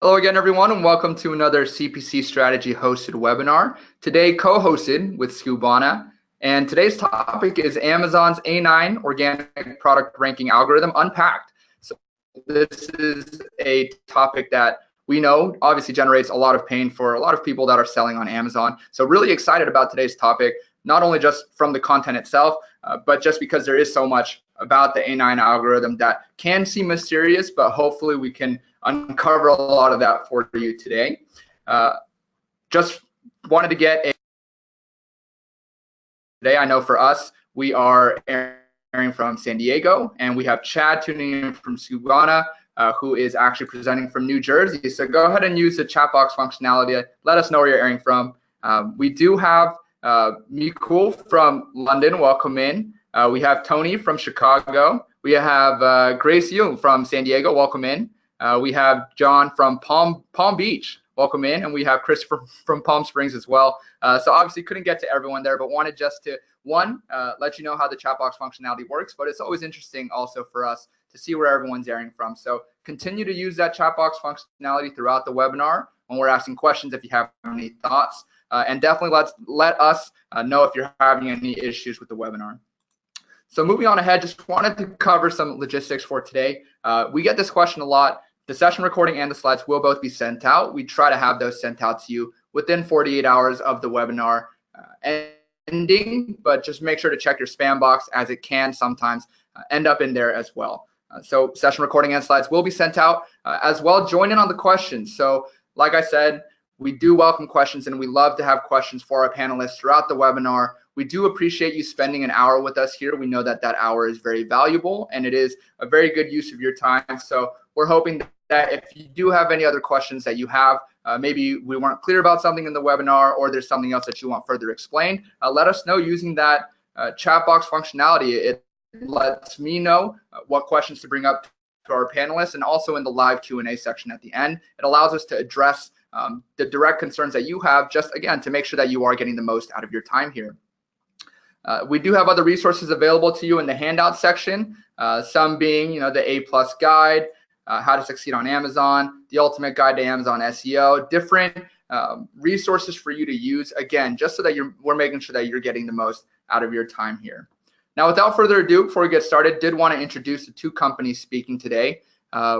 Hello again, everyone, and welcome to another CPC strategy hosted webinar. Today, co-hosted with Skubana. And today's topic is Amazon's A9 organic product ranking algorithm unpacked. So this is a topic that we know obviously generates a lot of pain for a lot of people that are selling on Amazon. So really excited about today's topic, not only just from the content itself, but just because there is so much about the A9 algorithm that can seem mysterious, but hopefully we can uncover a lot of that for you today. Just wanted to get today, I know for us, we are airing from San Diego, and we have Chad tuning in from Skubana, who is actually presenting from New Jersey. So go ahead and use the chat box functionality. Let us know where you're airing from. We do have Mikul from London, welcome in. We have Tony from Chicago. We have Grace Young from San Diego, welcome in. We have John from Palm Beach, welcome in, and we have Chris from Palm Springs as well. So obviously couldn't get to everyone there, but wanted just to, let you know how the chat box functionality works, but it's always interesting also for us to see where everyone's airing from. So continue to use that chat box functionality throughout the webinar when we're asking questions if you have any thoughts, and definitely let us know if you're having any issues with the webinar. So moving on ahead, just wanted to cover some logistics for today. We get this question a lot. The session recording and the slides will both be sent out. We try to have those sent out to you within 48 hours of the webinar ending, but just make sure to check your spam box, as it can sometimes end up in there as well. So session recording and slides will be sent out as well. Join in on the questions. So like I said, we do welcome questions, and we love to have questions for our panelists throughout the webinar. We do appreciate you spending an hour with us here. We know that that hour is very valuable, and it is a very good use of your time. So we're hoping that if you do have any other questions that you have, maybe we weren't clear about something in the webinar, or there's something else that you want further explained, let us know using that chat box functionality. It lets me know what questions to bring up to our panelists, and also in the live Q&A section at the end. It allows us to address the direct concerns that you have, just again, to make sure that you are getting the most out of your time here. We do have other resources available to you in the handout section, some being, the A+ guide, how to succeed on Amazon, the ultimate guide to Amazon SEO, different resources for you to use, again, just so that we're making sure that you're getting the most out of your time here. Now, without further ado, before we get started, did want to introduce the two companies speaking today.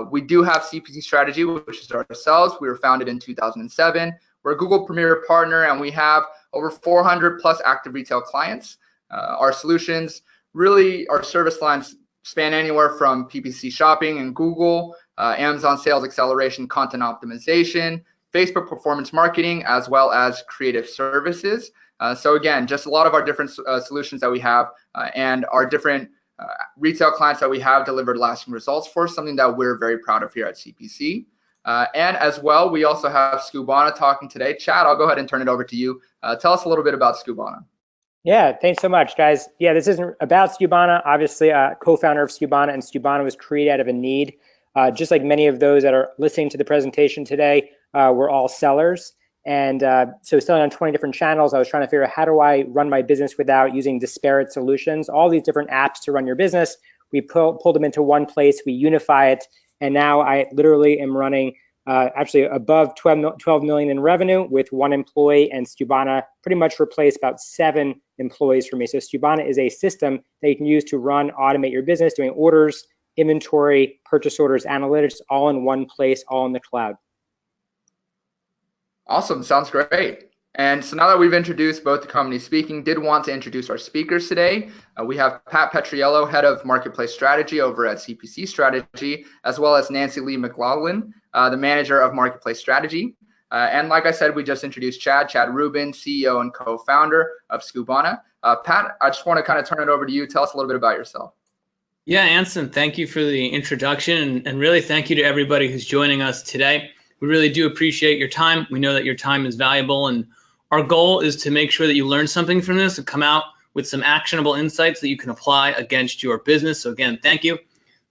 We do have CPC Strategy, which is ourselves. We were founded in 2007. We're a Google Premier partner, and we have over 400 plus active retail clients. Our solutions, really, our service lines span anywhere from PPC shopping and Google, Amazon sales acceleration, content optimization, Facebook performance marketing, as well as creative services. So again, just a lot of our different solutions that we have and our different retail clients that we have delivered lasting results for, something that we're very proud of here at CPC. And as well, we also have Skubana talking today. Chad, I'll go ahead and turn it over to you. Tell us a little bit about Skubana. Yeah, thanks so much, guys. Yeah, this isn't about Skubana. Obviously, co-founder of Skubana, and Skubana was created out of a need. Just like many of those that are listening to the presentation today, we're all sellers. And so selling on 20 different channels, I was trying to figure out, how do I run my business without using disparate solutions? All these different apps to run your business, we pull them into one place, we unify it, and now I literally am running actually above 12 million in revenue with 1 employee, and Skubana pretty much replaced about 7 employees for me. So Skubana is a system that you can use to automate your business, doing orders, inventory, purchase orders, analytics, all in one place, all in the cloud. Awesome, sounds great. And so now that we've introduced both the companies speaking, did want to introduce our speakers today. We have Pat Petriello, Head of Marketplace Strategy over at CPC Strategy, as well as Nancy Lee McLaughlin, the Manager of Marketplace Strategy. And like I said, we just introduced Chad Rubin, CEO and co-founder of Skubana. Pat, I just want to kind of turn it over to you. Tell us a little bit about yourself. Yeah, Anson, thank you for the introduction, and really thank you to everybody who's joining us today. We really do appreciate your time. We know that your time is valuable, and our goal is to make sure that you learn something from this and come out with some actionable insights that you can apply against your business. So again, thank you.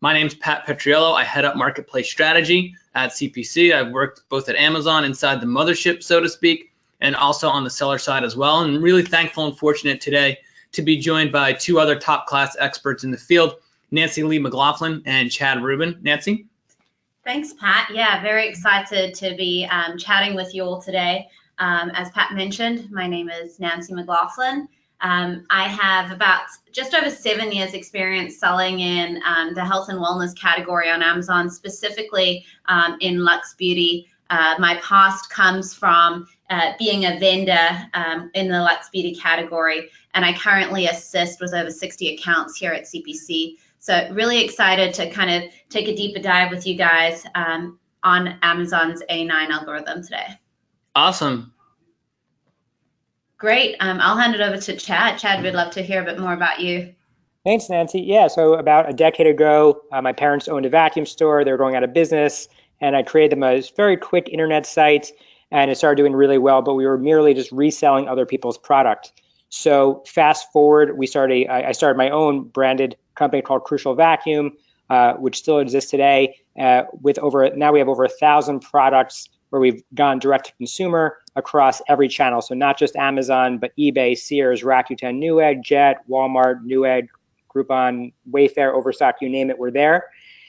My name's Pat Petriello. I head up Marketplace Strategy at CPC. I've worked both at Amazon inside the mothership, so to speak, and also on the seller side as well. And really thankful and fortunate today to be joined by 2 other top class experts in the field, Nancy Lee McLaughlin and Chad Rubin. Nancy? Thanks, Pat. Yeah, very excited to be chatting with you all today. As Pat mentioned, my name is Nancy McLaughlin. I have about just over 7 years experience selling in the health and wellness category on Amazon, specifically in Luxe Beauty. My past comes from being a vendor in the Luxe Beauty category, and I currently assist with over 60 accounts here at CPC. So really excited to kind of take a deeper dive with you guys on Amazon's A9 algorithm today. Awesome. Great. I'll hand it over to Chad. Chad, we'd love to hear a bit more about you. Thanks, Nancy. Yeah, so about a decade ago, my parents owned a vacuum store. They were going out of business, and I created them a very quick internet site, and it started doing really well, but we were merely just reselling other people's product. So fast forward, I started my own branded company called Crucial Vacuum, which still exists today. Now we have over 1,000 products where we've gone direct to consumer across every channel. So not just Amazon, but eBay, Sears, Rakuten, Newegg, Jet, Walmart, Newegg, Groupon, Wayfair, Overstock, you name it, we're there.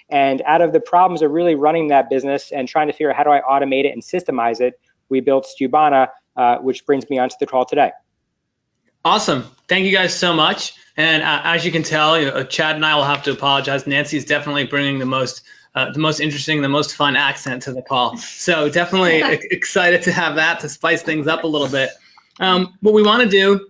And out of the problems of really running that business and trying to figure out how do I automate it and systemize it, we built Skubana, which brings me onto the call today. Awesome. Thank you guys so much. And as you can tell, Chad and I will have to apologize. Nancy's definitely bringing the most interesting, the most fun accent to the call. So definitely excited to have that to spice things up a little bit. What we want to do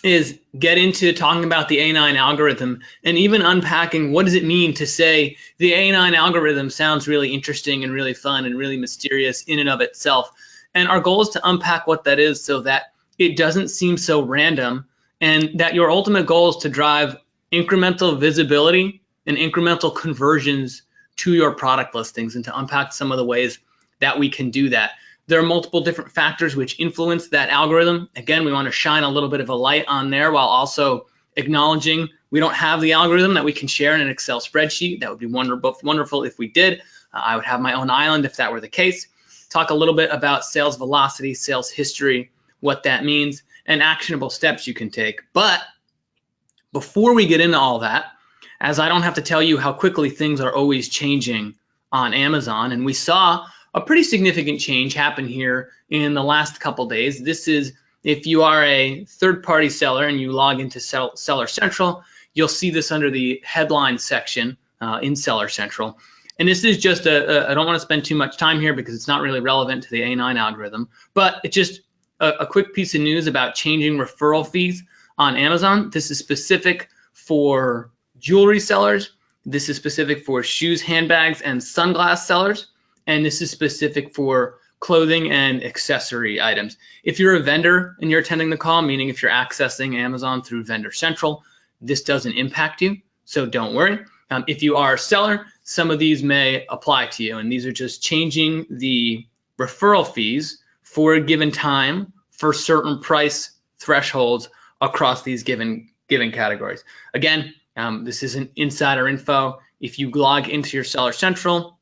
is get into talking about the A9 algorithm and even unpacking what does it mean to say the A9 algorithm sounds really interesting and really fun and really mysterious in and of itself. And our goal is to unpack what that is so that it doesn't seem so random, and that your ultimate goal is to drive incremental visibility and incremental conversions to your product listings, and to unpack some of the ways that we can do that. There are multiple different factors which influence that algorithm. Again, we want to shine a little bit of a light on there while also acknowledging we don't have the algorithm that we can share in an Excel spreadsheet. That would be wonderful if we did. I would have my own island if that were the case. Talk a little bit about sales velocity, sales history, what that means, and actionable steps you can take. But before we get into all that, as I don't have to tell you how quickly things are always changing on Amazon, and we saw a pretty significant change happen here in the last couple days. This is if you are a third-party seller and you log into Seller Central, you'll see this under the headline section in Seller Central. And this is just I don't want to spend too much time here because it's not really relevant to the A9 algorithm, but it's just a quick piece of news about changing referral fees on Amazon. This is specific for jewelry sellers. This is specific for shoes, handbags, and sunglass sellers. And this is specific for clothing and accessory items. If you're a vendor and you're attending the call, meaning if you're accessing Amazon through Vendor Central, this doesn't impact you, so don't worry. If you are a seller, some of these may apply to you, and these are just changing the referral fees for a given time for certain price thresholds across these given categories. Again, this isn't insider info. If you log into your Seller Central,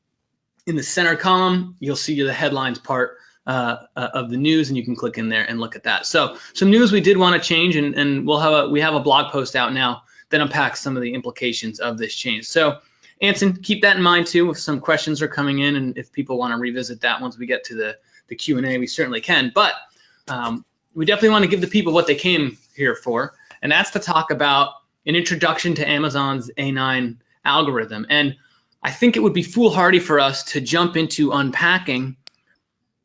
in the center column, you'll see the headlines part of the news, and you can click in there and look at that. So some news we did want to change, and we have a blog post out now that unpacks some of the implications of this change. So Anson, keep that in mind too. If some questions are coming in, and if people want to revisit that once we get to the Q&A, we certainly can. But we definitely want to give the people what they came here for, and that's to talk about an introduction to Amazon's A9 algorithm. And I think it would be foolhardy for us to jump into unpacking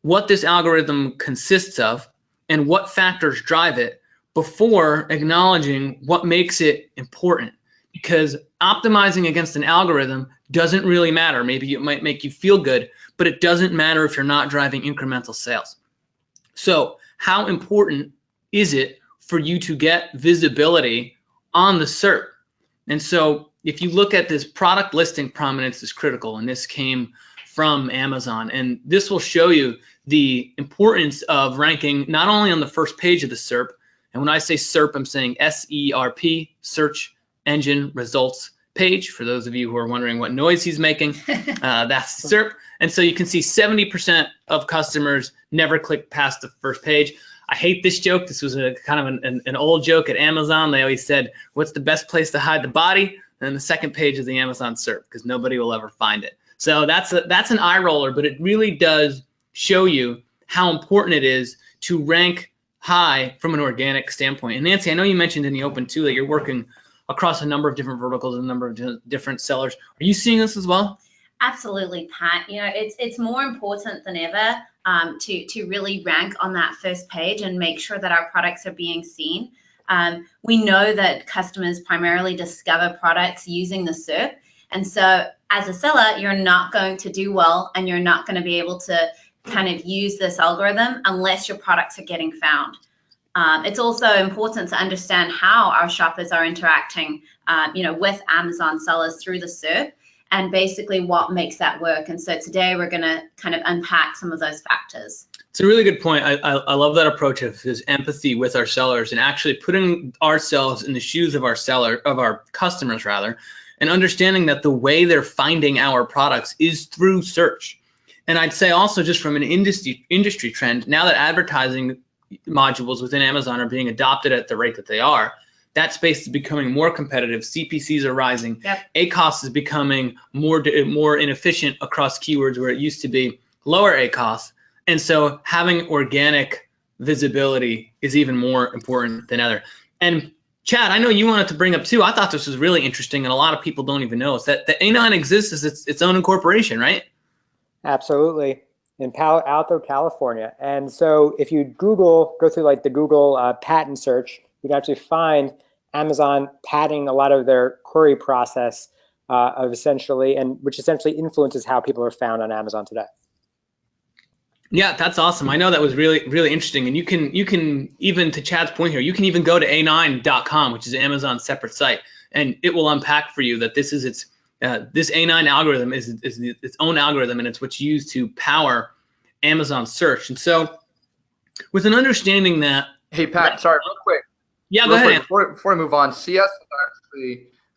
what this algorithm consists of and what factors drive it before acknowledging what makes it important. Because optimizing against an algorithm doesn't really matter. Maybe it might make you feel good, but it doesn't matter if you're not driving incremental sales. So how important is it for you to get visibility on the SERP? And so if you look at this, product listing prominence is critical, and this came from Amazon. And this will show you the importance of ranking not only on the first page of the SERP, and when I say SERP, I'm saying SERP, Search Engine Results Page. For those of you who are wondering what noise he's making, that's SERP. And so you can see 70% of customers never click past the first page. I hate this joke. This was a kind of an old joke at Amazon. They always said, what's the best place to hide the body? And the second page is the Amazon SERP, because nobody will ever find it. So that's an eye roller, but it really does show you how important it is to rank high from an organic standpoint. And Nancy, I know you mentioned in the open too that you're working across a number of different verticals and a number of different sellers. Are you seeing this as well? Absolutely, Pat. You know, it's more important than ever to really rank on that first page and make sure that our products are being seen. We know that customers primarily discover products using the SERP. And so as a seller, you're not going to do well and you're not going to be able to kind of use this algorithm unless your products are getting found. It's also important to understand how our shoppers are interacting, with Amazon sellers through the SERP and basically what makes that work. And so today we're going to kind of unpack some of those factors. It's a really good point. I love that approach of this empathy with our sellers and actually putting ourselves in the shoes of our customers rather, and understanding that the way they're finding our products is through search. And I'd say also just from an industry trend, now that advertising modules within Amazon are being adopted at the rate that they are, that space is becoming more competitive. CPCs are rising. Yep. ACoS is becoming more inefficient across keywords where it used to be lower ACoS. And so having organic visibility is even more important than ever. And Chad, I know you wanted to bring up too, I thought this was really interesting and a lot of people don't even know, is that the A9 exists as its own incorporation, right? Absolutely. In Palo Alto, California. And so if you go through like the Google patent search, you can actually find Amazon patenting a lot of their query process which essentially influences how people are found on Amazon today. Yeah, that's awesome. I know that was really, really interesting. And you can even, to Chad's point here, you can even go to a9.com, which is Amazon's separate site, and it will unpack for you that this is this A9 algorithm is its own algorithm, and it's what's used to power Amazon search. And so with an understanding that... Hey, Pat, sorry, real quick. Yeah, go ahead. Before I move on, CS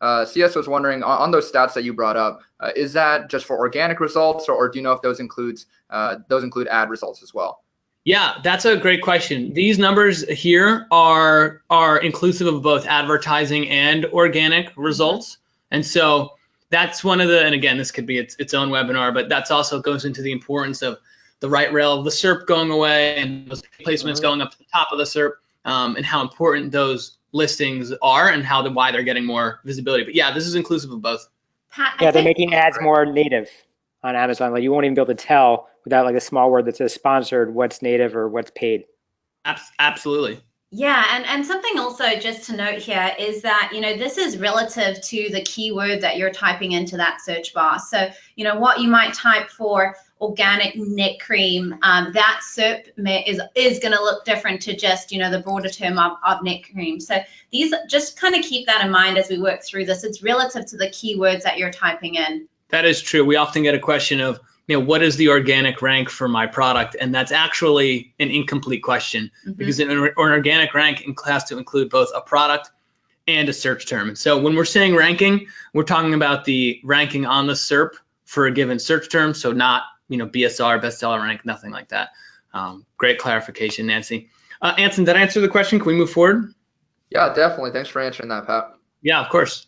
was wondering on those stats that you brought up, is that just for organic results, or do you know if those include ad results as well? Yeah, that's a great question. These numbers here are inclusive of both advertising and organic results. And so that's one of the, and again, this could be its own webinar, but that's also goes into the importance of the right rail of the SERP going away and those placements going up to the top of the SERP, and how important those listings are and why they're getting more visibility. But yeah, this is inclusive of both. Pat, yeah, they're making ads more native on Amazon. Like you won't even be able to tell without like a small word that says sponsored what's native or what's paid. Absolutely. Yeah, and something also just to note here is that, this is relative to the keyword that you're typing into that search bar. So, what you might type for organic neck cream, that SERP is going to look different to just, the broader term of neck cream. So these, just kind of keep that in mind as we work through this. It's relative to the keywords that you're typing in. That is true. We often get a question of, what is the organic rank for my product? And that's actually an incomplete question, because an organic rank has to include both a product and a search term. And so when we're saying ranking, we're talking about the ranking on the SERP for a given search term. So not, BSR, bestseller rank, nothing like that. Great clarification, Nancy. Anson, did I answer the question? Can we move forward? Yeah, definitely. Thanks for answering that, Pat. Yeah, of course.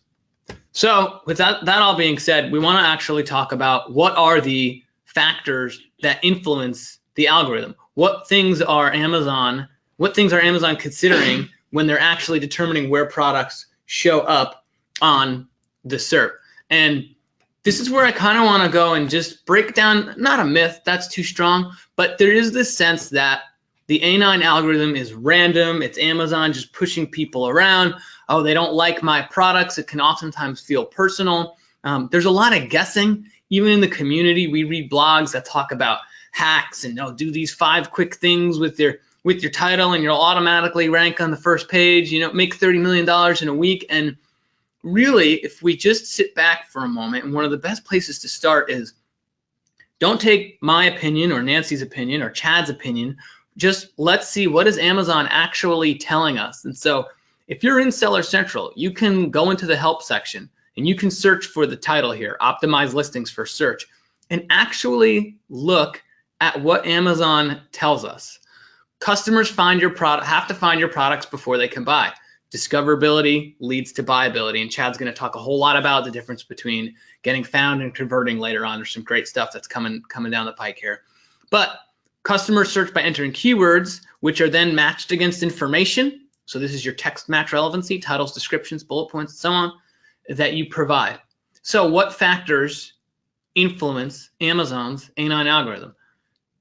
So with that all being said, we want to actually talk about what are the factors that influence the algorithm. What things are Amazon considering when they're actually determining where products show up on the SERP? And this is where I kind of want to go and just break down, not a myth, that's too strong, but there is this sense that the A9 algorithm is random. It's Amazon just pushing people around. Oh, they don't like my products. It can oftentimes feel personal. There's a lot of guessing. Even in the community, we read blogs that talk about hacks and do these 5 quick things with your title and you'll automatically rank on the first page, make $30 million in a week. And really, if we just sit back for a moment, and one of the best places to start is don't take my opinion or Nancy's opinion or Chad's opinion. Just let's see, what is Amazon actually telling us? And so if you're in Seller Central, you can go into the help section and you can search for the title here, optimize listings for search, and actually look at what Amazon tells us. Customers have to find your products before they can buy. Discoverability leads to buyability, and Chad's going to talk a whole lot about the difference between getting found and converting later on. There's some great stuff that's coming down the pike here. But customers search by entering keywords, which are then matched against information. So this is your text match relevancy, titles, descriptions, bullet points, and so on, that you provide. So what factors influence Amazon's A9 algorithm?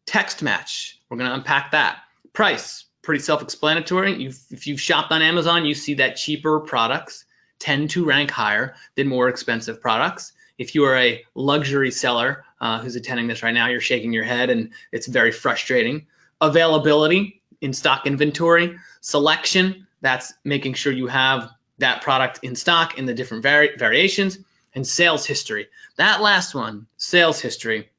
Text match, we're going to unpack that. Price, pretty self-explanatory. If you've shopped on Amazon, you see that cheaper products tend to rank higher than more expensive products. If you are a luxury seller who's attending this right now, you're shaking your head and it's very frustrating. Availability, in stock inventory. Selection, that's making sure you have that product in stock in the different variations. And sales history. That last one, sales history,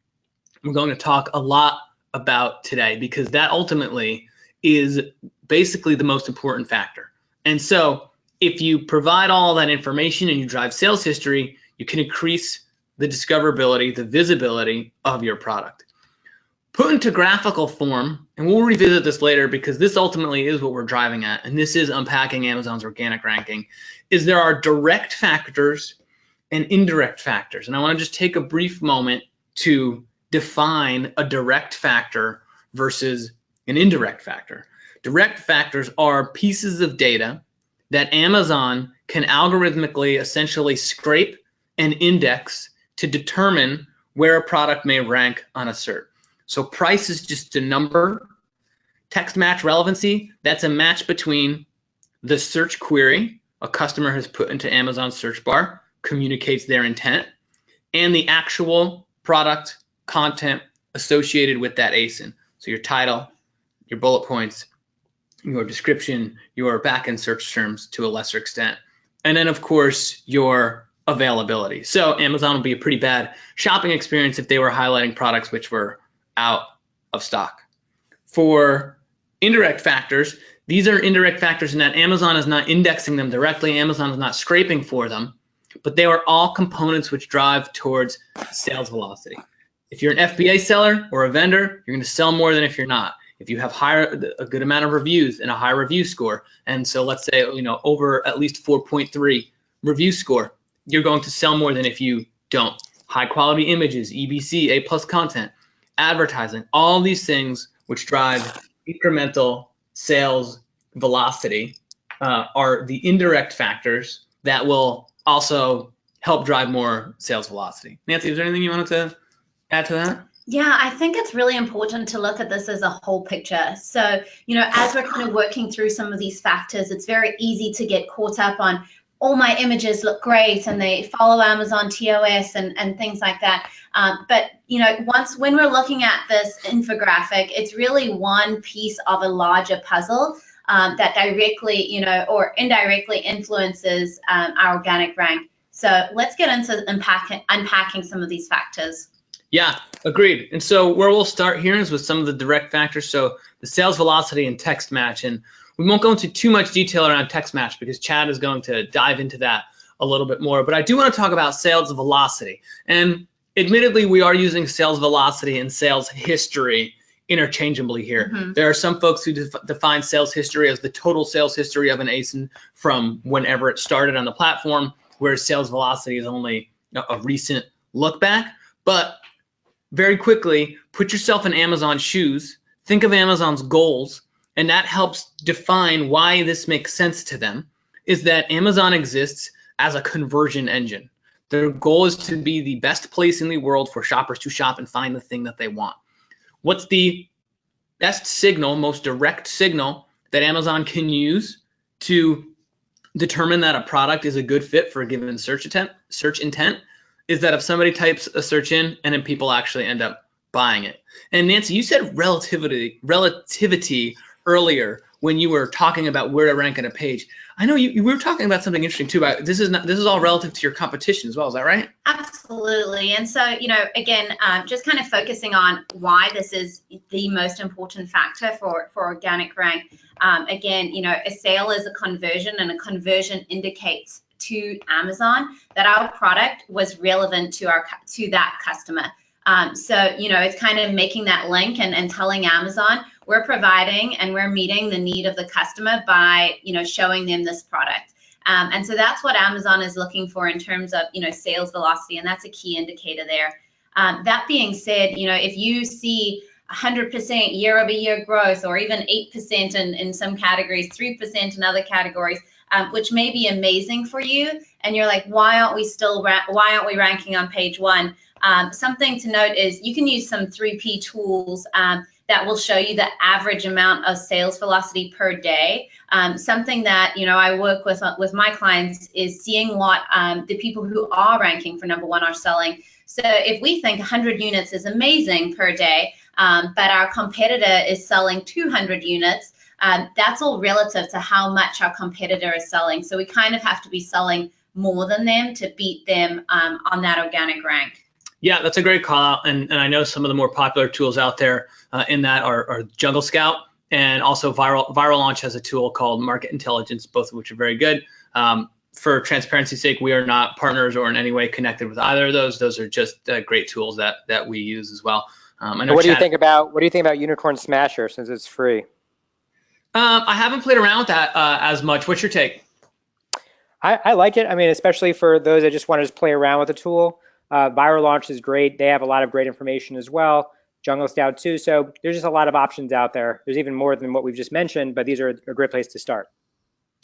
we're going to talk a lot about today because that ultimately is basically the most important factor. And so if you provide all that information and you drive sales history, you can increase the discoverability, the visibility of your product. Put into graphical form, and we'll revisit this later because this ultimately is what we're driving at, and this is unpacking Amazon's organic ranking, is there are direct factors and indirect factors. And I want to just take a brief moment to define a direct factor versus an indirect factor. Direct factors are pieces of data that Amazon can algorithmically essentially scrape and index to determine where a product may rank on a search. So price is just a number. Text match relevancy, that's a match between the search query a customer has put into Amazon's search bar, communicates their intent, and the actual product content associated with that ASIN. So your title, your bullet points, your description, your backend search terms to a lesser extent. And then of course, your availability. So Amazon would be a pretty bad shopping experience if they were highlighting products which were out of stock. For indirect factors, these are indirect factors in that Amazon is not indexing them directly, Amazon is not scraping for them, but they are all components which drive towards sales velocity. If you're an FBA seller or a vendor, you're going to sell more than if you're not. If you have a good amount of reviews and a high review score, and so let's say over at least 4.3 review score, you're going to sell more than if you don't. High quality images, EBC, A+ content, advertising, all these things which drive incremental sales velocity are the indirect factors that will also help drive more sales velocity. Nancy, is there anything you wanted to add to that? Yeah, I think it's really important to look at this as a whole picture. So, as we're kind of working through some of these factors, it's very easy to get caught up on all my images look great and they follow Amazon TOS and things like that. But when we're looking at this infographic, it's really one piece of a larger puzzle that directly, or indirectly influences our organic rank. So let's get into unpacking some of these factors. Yeah, agreed. And so where we'll start here is with some of the direct factors. So the sales velocity and text match. And we won't go into too much detail around text match because Chad is going to dive into that a little bit more. But I do want to talk about sales velocity. And admittedly, we are using sales velocity and sales history interchangeably here. Mm-hmm. There are some folks who define sales history as the total sales history of an ASIN from whenever it started on the platform, whereas sales velocity is only a recent look back. But very quickly, put yourself in Amazon's shoes, think of Amazon's goals, and that helps define why this makes sense to them, is that Amazon exists as a conversion engine. Their goal is to be the best place in the world for shoppers to shop and find the thing that they want. What's the best signal, most direct signal that Amazon can use to determine that a product is a good fit for a given search intent? Is that if somebody types a search in and then people actually end up buying it. And Nancy, you said relativity earlier when you were talking about where to rank on a page. I know we were talking about something interesting too. About this is all relative to your competition as well. Is that right? Absolutely. And so again, just kind of focusing on why this is the most important factor for organic rank. Again, a sale is a conversion, and a conversion indicates to Amazon that our product was relevant to that customer. So it's kind of making that link and telling Amazon we're providing and we're meeting the need of the customer by, showing them this product. And so that's what Amazon is looking for in terms of, sales velocity, and that's a key indicator there. That being said, if you see 100% year-over-year growth, or even 8% in some categories, 3% in other categories, which may be amazing for you, and you're like, why aren't we ranking on page 1? Something to note is you can use some 3P tools that will show you the average amount of sales velocity per day. Something that I work with my clients is seeing what the people who are ranking for number 1 are selling. So if we think 100 units is amazing per day, but our competitor is selling 200 units, that's all relative to how much our competitor is selling. So we kind of have to be selling more than them to beat them on that organic rank. Yeah, that's a great call out. And I know some of the more popular tools out there in that are Jungle Scout, and also Viral Launch has a tool called Market Intelligence, both of which are very good. For transparency's sake, we are not partners or in any way connected with either of those. Those are just great tools that we use as well. I know what do you think about Unicorn Smasher, since it's free? I haven't played around with that as much. What's your take? I like it. I mean, especially for those that just want to play around with the tool. Viral Launch is great. They have a lot of great information as well. Jungle Scout too. So there's just a lot of options out there. There's even more than what we've just mentioned, but these are a great place to start.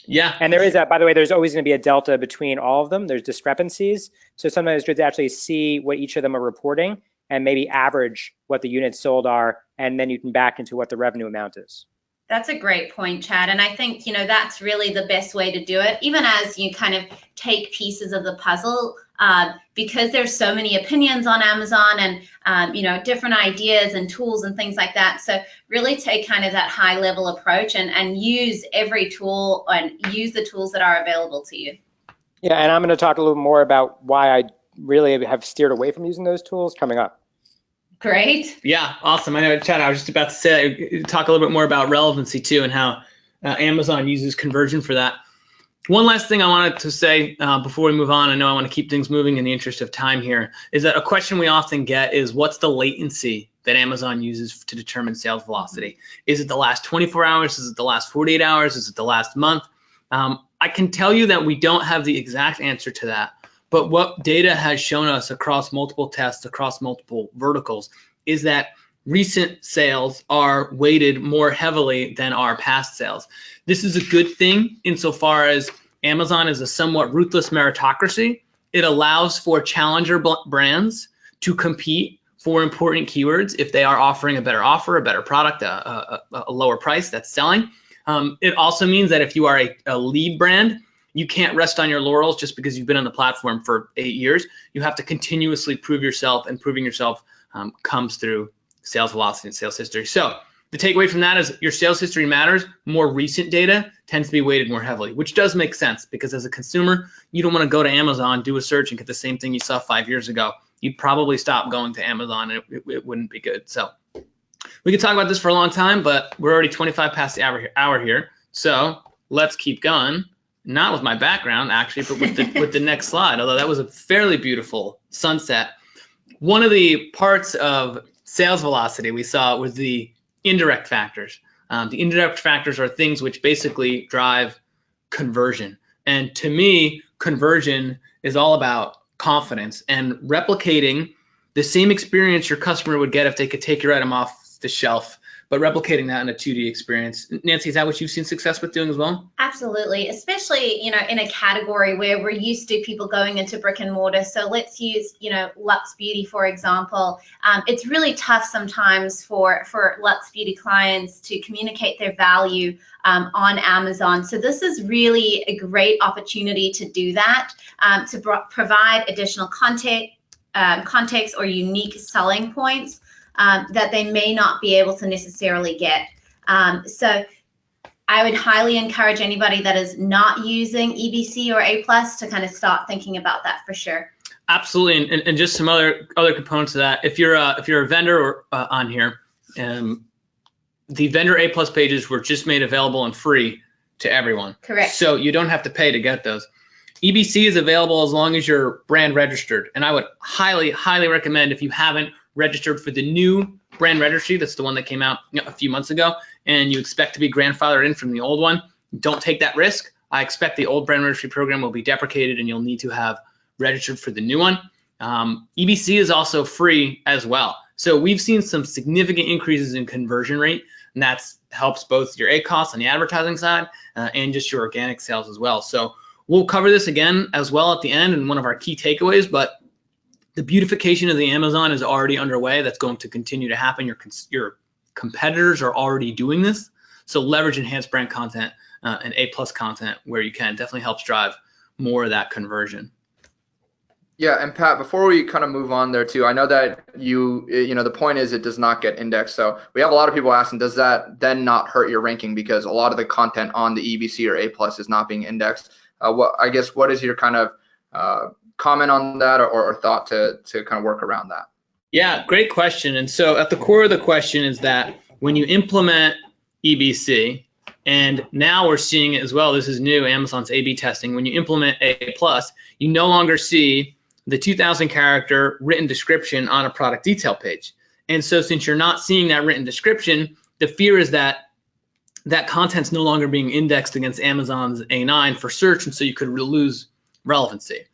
Yeah. And there is by the way, there's always going to be a delta between all of them. There's discrepancies. So sometimes it's good to actually see what each of them are reporting and maybe average what the units sold are, and then you can back into what the revenue amount is. That's a great point, Chad. And I think, that's really the best way to do it, even as you kind of take pieces of the puzzle, because there's so many opinions on Amazon and, different ideas and tools and things like that. So really take kind of that high level approach and use every tool and use the tools that are available to you. Yeah, and I'm going to talk a little more about why I really have steered away from using those tools coming up. Great. Yeah, awesome. I know, Chad, I was just about to say, talk a little bit more about relevancy too, and how Amazon uses conversion for that. One last thing I wanted to say before we move on, I know I want to keep things moving in the interest of time here, is that a question we often get is, what's the latency that Amazon uses to determine sales velocity? Is it the last 24 hours? Is it the last 48 hours? Is it the last month? I can tell you that we don't have the exact answer to that. But what data has shown us across multiple tests, across multiple verticals, is that recent sales are weighted more heavily than our past sales. This is a good thing insofar as Amazon is a somewhat ruthless meritocracy. It allows for challenger brands to compete for important keywords if they are offering a better offer, a better product, a lower price that's selling. It also means that if you are a lead brand, you can't rest on your laurels just because you've been on the platform for 8 years. You have to continuously prove yourself, and proving yourself comes through sales velocity and sales history. So the takeaway from that is your sales history matters. More recent data tends to be weighted more heavily, which does make sense because as a consumer, you don't want to go to Amazon, do a search, and get the same thing you saw 5 years ago. You'd probably stop going to Amazon, and it wouldn't be good. So we could talk about this for a long time, but we're already 25 past the hour here. So let's keep going. Not with my background, actually, but with the next slide, although that was a fairly beautiful sunset. One of the parts of sales velocity we saw was the indirect factors. The indirect factors are things which basically drive conversion. And to me, conversion is all about confidence and replicating the same experience your customer would get if they could take your item off the shelf, but replicating that in a 2D experience. Nancy, is that what you've seen success with doing as well? Absolutely, especially, in a category where we're used to people going into brick and mortar. So let's use, Luxe Beauty, for example. It's really tough sometimes for Luxe Beauty clients to communicate their value on Amazon. So this is really a great opportunity to do that, to provide additional context or unique selling points that they may not be able to necessarily get. So I would highly encourage anybody that is not using EBC or A+ to kind of start thinking about that for sure. Absolutely, and just some other components of that. If you're a vendor on here, the vendor A+ pages were just made available and free to everyone. Correct. So you don't have to pay to get those. EBC is available as long as you're brand registered, and I would highly recommend, if you haven't registered for the new brand registry, that's the one that came out a few months ago, and you expect to be grandfathered in from the old one, don't take that risk. I expect the old brand registry program will be deprecated and you'll need to have registered for the new one. EBC is also free as well. So we've seen some significant increases in conversion rate, and that helps both your ACoS on the advertising side and just your organic sales as well. So we'll cover this again as well at the end in one of our key takeaways, but the beautification of the Amazon is already underway. That's going to continue to happen. Your competitors are already doing this. So leverage enhanced brand content and A+ content where you can. Definitely helps drive more of that conversion. Yeah, and Pat, before we kind of move on there too, I know that you know, the point is it does not get indexed. So we have a lot of people asking, does that then not hurt your ranking because a lot of the content on the EBC or A+ is not being indexed? What is your kind of comment on that or thought to kind of work around that? Yeah, great question. And so at the core of the question is that when you implement EBC, and now we're seeing it as well, this is new, Amazon's A/B testing. When you implement A+, you no longer see the 2,000 character written description on a product detail page. And so since you're not seeing that written description, the fear is that that content's no longer being indexed against Amazon's A9 for search, and so you could lose relevancy.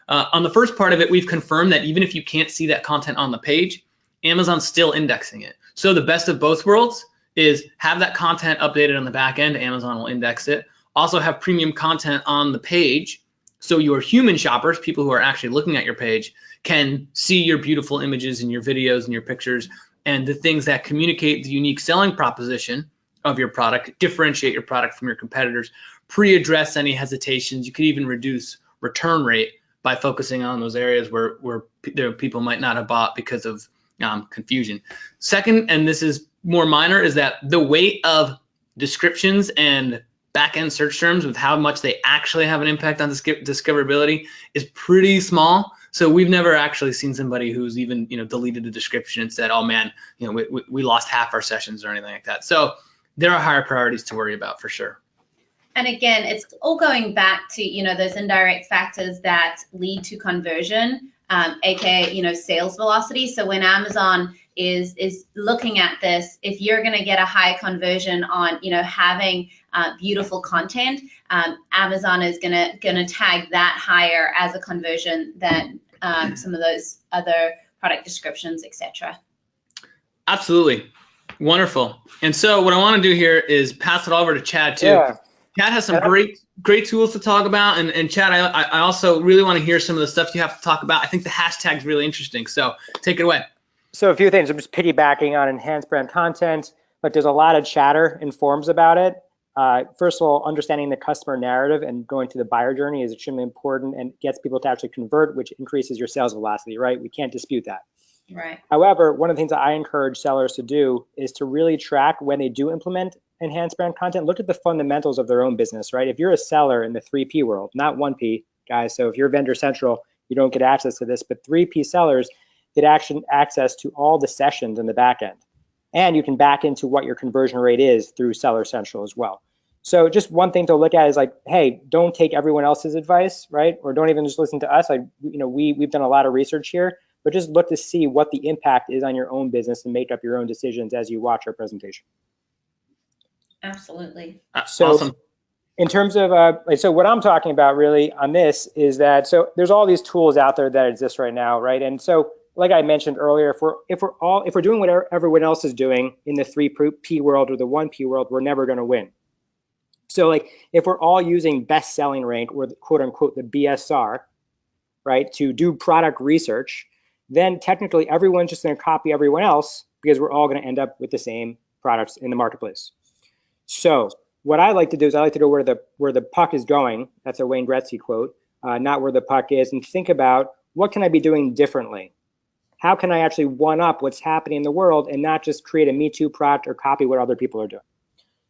On the first part of it, we've confirmed that even if you can't see that content on the page, Amazon's still indexing it. So the best of both worlds is have that content updated on the back end, Amazon will index it. Also have premium content on the page, so your human shoppers, people who are actually looking at your page, can see your beautiful images and your videos and your pictures and the things that communicate the unique selling proposition of your product, differentiate your product from your competitors, pre-address any hesitations. You could even reduce return rate by focusing on those areas where people might not have bought because of confusion. Second, and this is more minor, is that the weight of descriptions and back-end search terms with how much they actually have an impact on discoverability is pretty small. So we've never actually seen somebody who's even deleted the description and said, oh man, we lost half our sessions or anything like that. So there are higher priorities to worry about for sure. And again, it's all going back to those indirect factors that lead to conversion, aka sales velocity. So when Amazon is looking at this, if you're going to get a high conversion on having beautiful content, Amazon is gonna tag that higher as a conversion than some of those other product descriptions, etc. Absolutely, wonderful. And so what I want to do here is pass it over to Chad too. Yeah. Chad has some great tools to talk about, and Chad, I also really want to hear some of the stuff you have to talk about. I think the hashtag's really interesting, so take it away. So a few things. I'm just piggybacking on enhanced brand content, but there's a lot of chatter in forums about it. First of all, understanding the customer narrative and going through the buyer journey is extremely important and gets people to actually convert, which increases your sales velocity, right? We can't dispute that. Right. However, one of the things that I encourage sellers to do is to really track when they do implement enhanced brand content, look at the fundamentals of their own business, right? If you're a seller in the 3P world, not 1P, guys, so if you're Vendor Central, you don't get access to this, but 3P sellers get access to all the sessions in the back end. And you can back into what your conversion rate is through Seller Central as well. So just one thing to look at is like, hey, don't take everyone else's advice, right? Or don't even just listen to us. Like, we've done a lot of research here, but just look to see what the impact is on your own business and make up your own decisions as you watch our presentation. Absolutely. So awesome. In terms of, so what I'm talking about really on this is that, so there's all these tools out there that exist right now, right? And so, like I mentioned earlier, if we're doing what everyone else is doing in the 3P world or the 1P world, we're never going to win. So like if we're all using best selling rank or the, quote unquote the BSR, right, to do product research, then technically everyone's just going to copy everyone else because we're all going to end up with the same products in the marketplace. So what I like to do is I like to go where the puck is going. That's a Wayne Gretzky quote, not where the puck is, and think about what can I be doing differently? How can I actually one-up what's happening in the world and not just create a Me Too product or copy what other people are doing?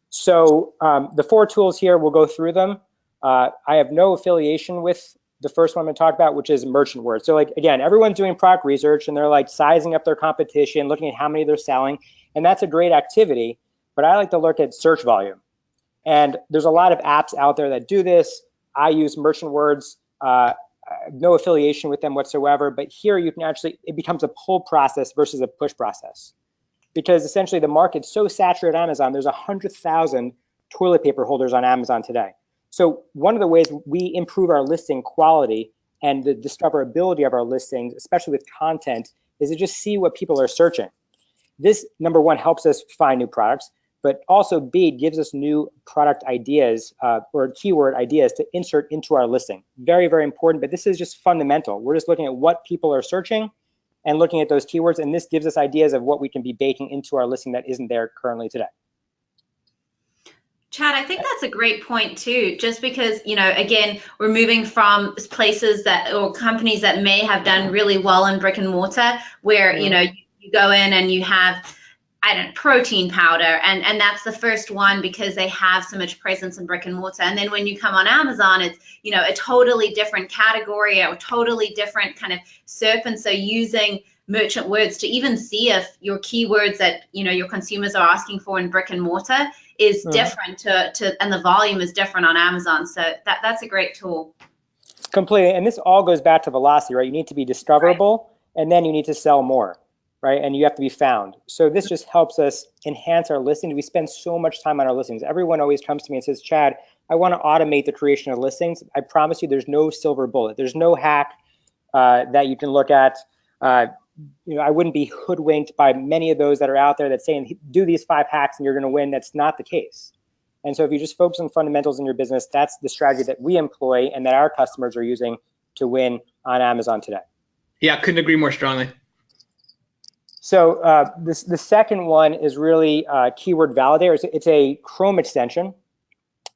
So the 4 tools here, we'll go through them. I have no affiliation with the first one I'm going to talk about, which is merchant words. So like, again, everyone's doing product research and they're like sizing up their competition, looking at how many they're selling. And that's a great activity, but I like to look at search volume. And there's a lot of apps out there that do this. I use merchant words, no affiliation with them whatsoever, but here you can actually, it becomes a pull process versus a push process. because essentially the market's so saturated on Amazon, there's 100,000 toilet paper holders on Amazon today. So one of the ways we improve our listing quality and the discoverability of our listings, especially with content, is to just see what people are searching. This, number one, helps us find new products, but also B, gives us new product ideas or keyword ideas to insert into our listing. Very, very important, but this is just fundamental. We're just looking at what people are searching and looking at those keywords, and this gives us ideas of what we can be baking into our listing that isn't there currently today. Chad, I think that's a great point too, just because, you know, again, we're moving from places that, or companies that may have done really well in brick and mortar, where, you know, you go in and you have, I don't know, protein powder, and that's the first one because they have so much presence in brick and mortar. And then when you come on Amazon, it's, you know, a totally different category, a totally different kind of SERP. And so using merchant words to even see if your keywords that, you know, your consumers are asking for in brick and mortar is different and the volume is different on Amazon. So that's a great tool. Completely. And this all goes back to velocity, right? You need to be discoverable, and then you need to sell more, right? And you have to be found. So this just helps us enhance our listings. We spend so much time on our listings. Everyone always comes to me and says, Chad, I want to automate the creation of listings. I promise you there's no silver bullet. There's no hack that you can look at. You know, I wouldn't be hoodwinked by many of those that are out there that saying, do these 5 hacks and you're going to win. That's not the case. And so if you just focus on fundamentals in your business, that's the strategy that we employ and that our customers are using to win on Amazon today. Yeah, couldn't agree more strongly. So the second one is really Keyword Validator. It's a Chrome extension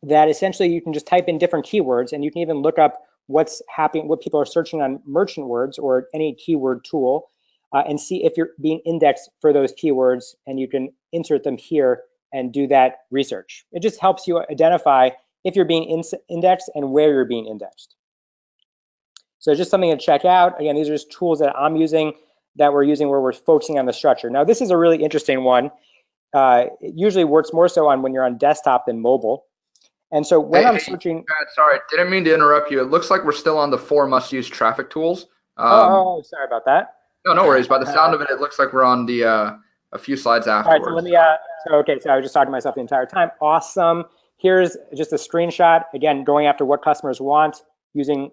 that essentially you can just type in different keywords, and you can even look up what's happening, what people are searching on merchant words or any keyword tool, and see if you're being indexed for those keywords, and you can insert them here and do that research. It just helps you identify if you're being indexed and where you're being indexed. So just something to check out. Again, these are just tools that I'm using, that we're using where we're focusing on the structure. Now, this is a really interesting one. It usually works more so on when you're on desktop than mobile. And so when I'm searching... Sorry, didn't mean to interrupt you. It looks like we're still on the 4 must-use traffic tools. Sorry about that. No worries. By the sound of it, it looks like we're on the a few slides afterwards. All right, so let me, so I was just talking to myself the entire time. Awesome. Here's just a screenshot. Again, going after what customers want using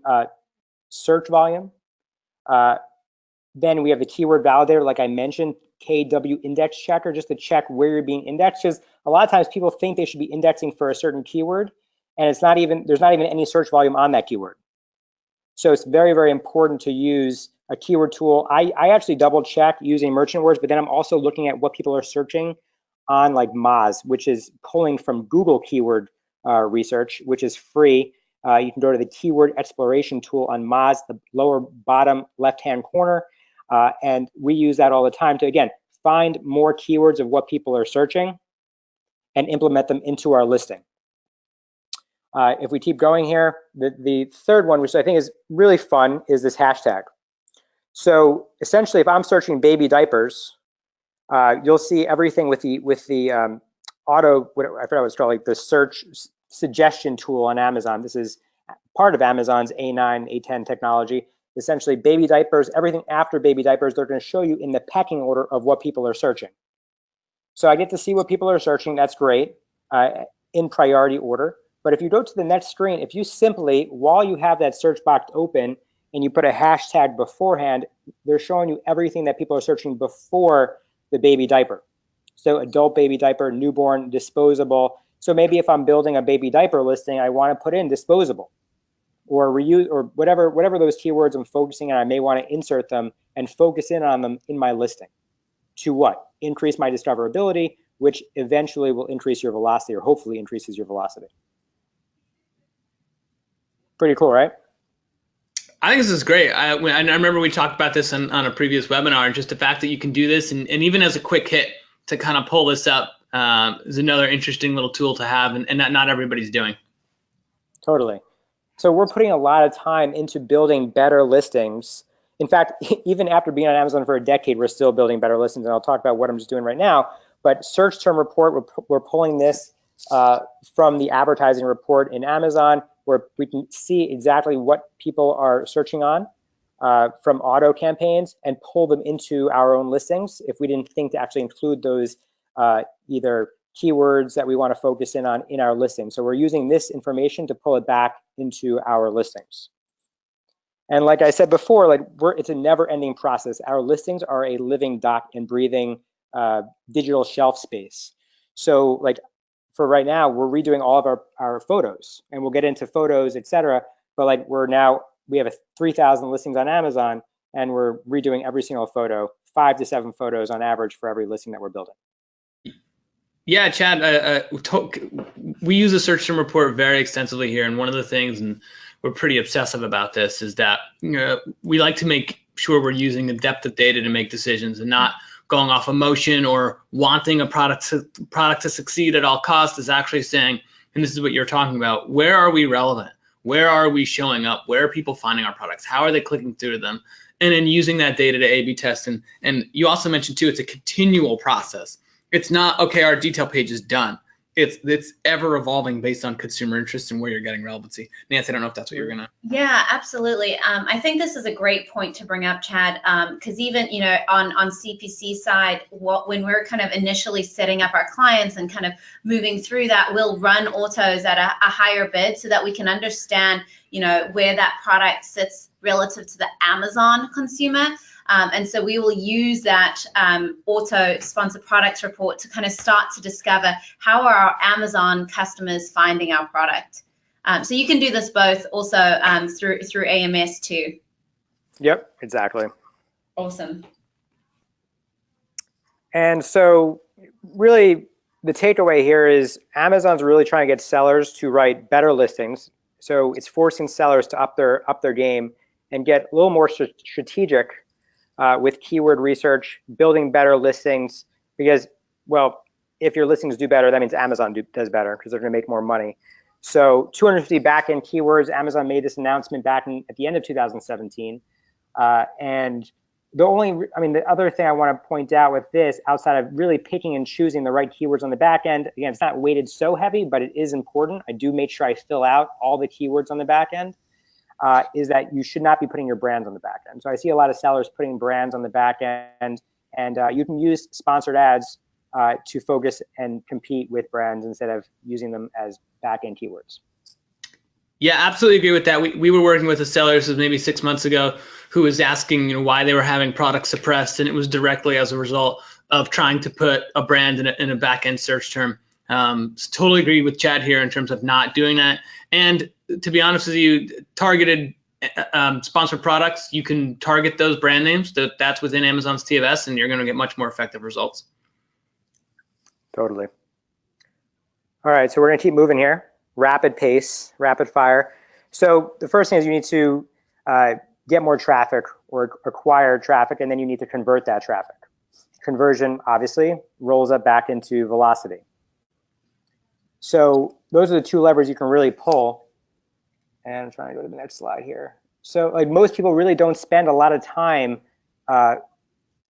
search volume. Then we have the Keyword Validator, like I mentioned, KW Index Checker, just to check where you're being indexed. Because a lot of times people think they should be indexing for a certain keyword, and it's not even, there's not even any search volume on that keyword. So it's very, very important to use a keyword tool. I actually double check using merchant words, but then I'm also looking at what people are searching on like Moz, which is pulling from Google keyword research, which is free. You can go to the keyword exploration tool on Moz, the lower bottom left-hand corner. And we use that all the time to, again, find more keywords of what people are searching and implement them into our listing. If we keep going here, the third one, which I think is really fun, is this hashtag. So essentially, if I'm searching baby diapers, you'll see everything with the auto, whatever, I forgot what it's called, like the search suggestion tool on Amazon. This is part of Amazon's A9, A10 technology. Essentially, baby diapers, everything after baby diapers, they're going to show you in the pecking order of what people are searching. So I get to see what people are searching. That's great, in priority order. But if you go to the next screen, if you simply, while you have that search box open and you put a hashtag beforehand, they're showing you everything that people are searching before the baby diaper. So adult baby diaper, newborn, disposable. So maybe if I'm building a baby diaper listing, I want to put in disposable or reuse or whatever those keywords I'm focusing on. I may want to insert them and focus in on them in my listing. To what? Increase my discoverability, which eventually will increase your velocity, or hopefully increases your velocity. Pretty cool, right? I think this is great. I remember we talked about this on a previous webinar, just the fact that you can do this, and even as a quick hit to kind of pull this up is another interesting little tool to have, and that not everybody's doing. Totally. So we're putting a lot of time into building better listings. In fact, even after being on Amazon for a decade, we're still building better listings, and I'll talk about what I'm just doing right now. But search term report, we're pulling this from the advertising report in Amazon, where we can see exactly what people are searching on. from auto campaigns and pull them into our own listings if we didn't think to actually include those either keywords that we want to focus in on in our listing. So we're using this information to pull it back into our listings. And like I said before, like it's a never-ending process. Our listings are a living, doc and breathing digital shelf space. So like for right now, we're redoing all of our photos, and we'll get into photos, etc. But like we have 3,000 listings on Amazon, and we're redoing every single photo, 5 to 7 photos on average for every listing that we're building. Yeah, Chad, we use the search term report very extensively here, and one of the things, and we're pretty obsessive about this, is that we like to make sure we're using the depth of data to make decisions and not going off emotion or wanting a product to succeed at all costs. Is actually saying, and this is what you're talking about, where are we relevant? Where are we showing up? Where are people finding our products? How are they clicking through to them? And then using that data to A/B test. And you also mentioned too, it's a continual process. It's not, okay, our detail page is done. It's ever evolving based on consumer interest and where you're getting relevancy. Nancy, I don't know if that's what you're gonna. Yeah, absolutely. I think this is a great point to bring up, Chad, because even on CPC side, when we're kind of initially setting up our clients and kind of moving through that, we'll run autos at a higher bid so that we can understand where that product sits relative to the Amazon consumer. And so we will use that auto sponsored products report to kind of start to discover how are our Amazon customers finding our product. So you can do this both also through AMS too. Yep, exactly. Awesome. And so really the takeaway here is Amazon's really trying to get sellers to write better listings. So it's forcing sellers to up their game and get a little more strategic with keyword research, building better listings, because, well, if your listings do better, that means Amazon does better because they're going to make more money. So 250 backend keywords, Amazon made this announcement back at the end of 2017. And the other thing I want to point out with this, outside of really picking and choosing the right keywords on the back end, again, it's not weighted so heavy, but it is important. I do make sure I fill out all the keywords on the back end. Is that you should not be putting your brands on the back end. So I see a lot of sellers putting brands on the back end, and you can use sponsored ads to focus and compete with brands instead of using them as back end keywords. Yeah, absolutely agree with that. We were working with a seller, this was maybe 6 months ago, who was asking why they were having products suppressed, and it was directly as a result of trying to put a brand in a back end search term. Totally agree with Chad here in terms of not doing that. And to be honest with you, targeted sponsored products, you can target those brand names. That's within Amazon's TFS, and you're going to get much more effective results. Totally. All right, so we're going to keep moving here. Rapid pace, rapid fire. So the first thing is you need to get more traffic or acquire traffic, and then you need to convert that traffic. Conversion, obviously, rolls up back into velocity. So those are the two levers you can really pull. And I'm trying to go to the next slide here. So like most people really don't spend a lot of time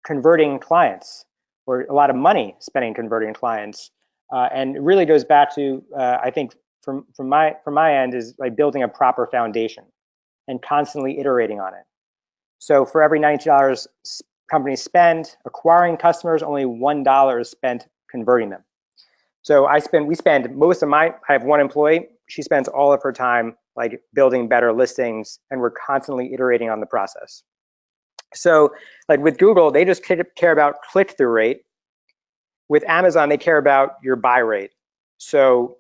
converting clients, or a lot of money spending converting clients. And it really goes back to, I think from my end, is like building a proper foundation and constantly iterating on it. So for every $90 companies spend acquiring customers, only $1 is spent converting them. So we spend most of I have one employee, she spends all of her time like building better listings, and we're constantly iterating on the process. So like with Google, they just care about click-through rate. With Amazon, they care about your buy rate. So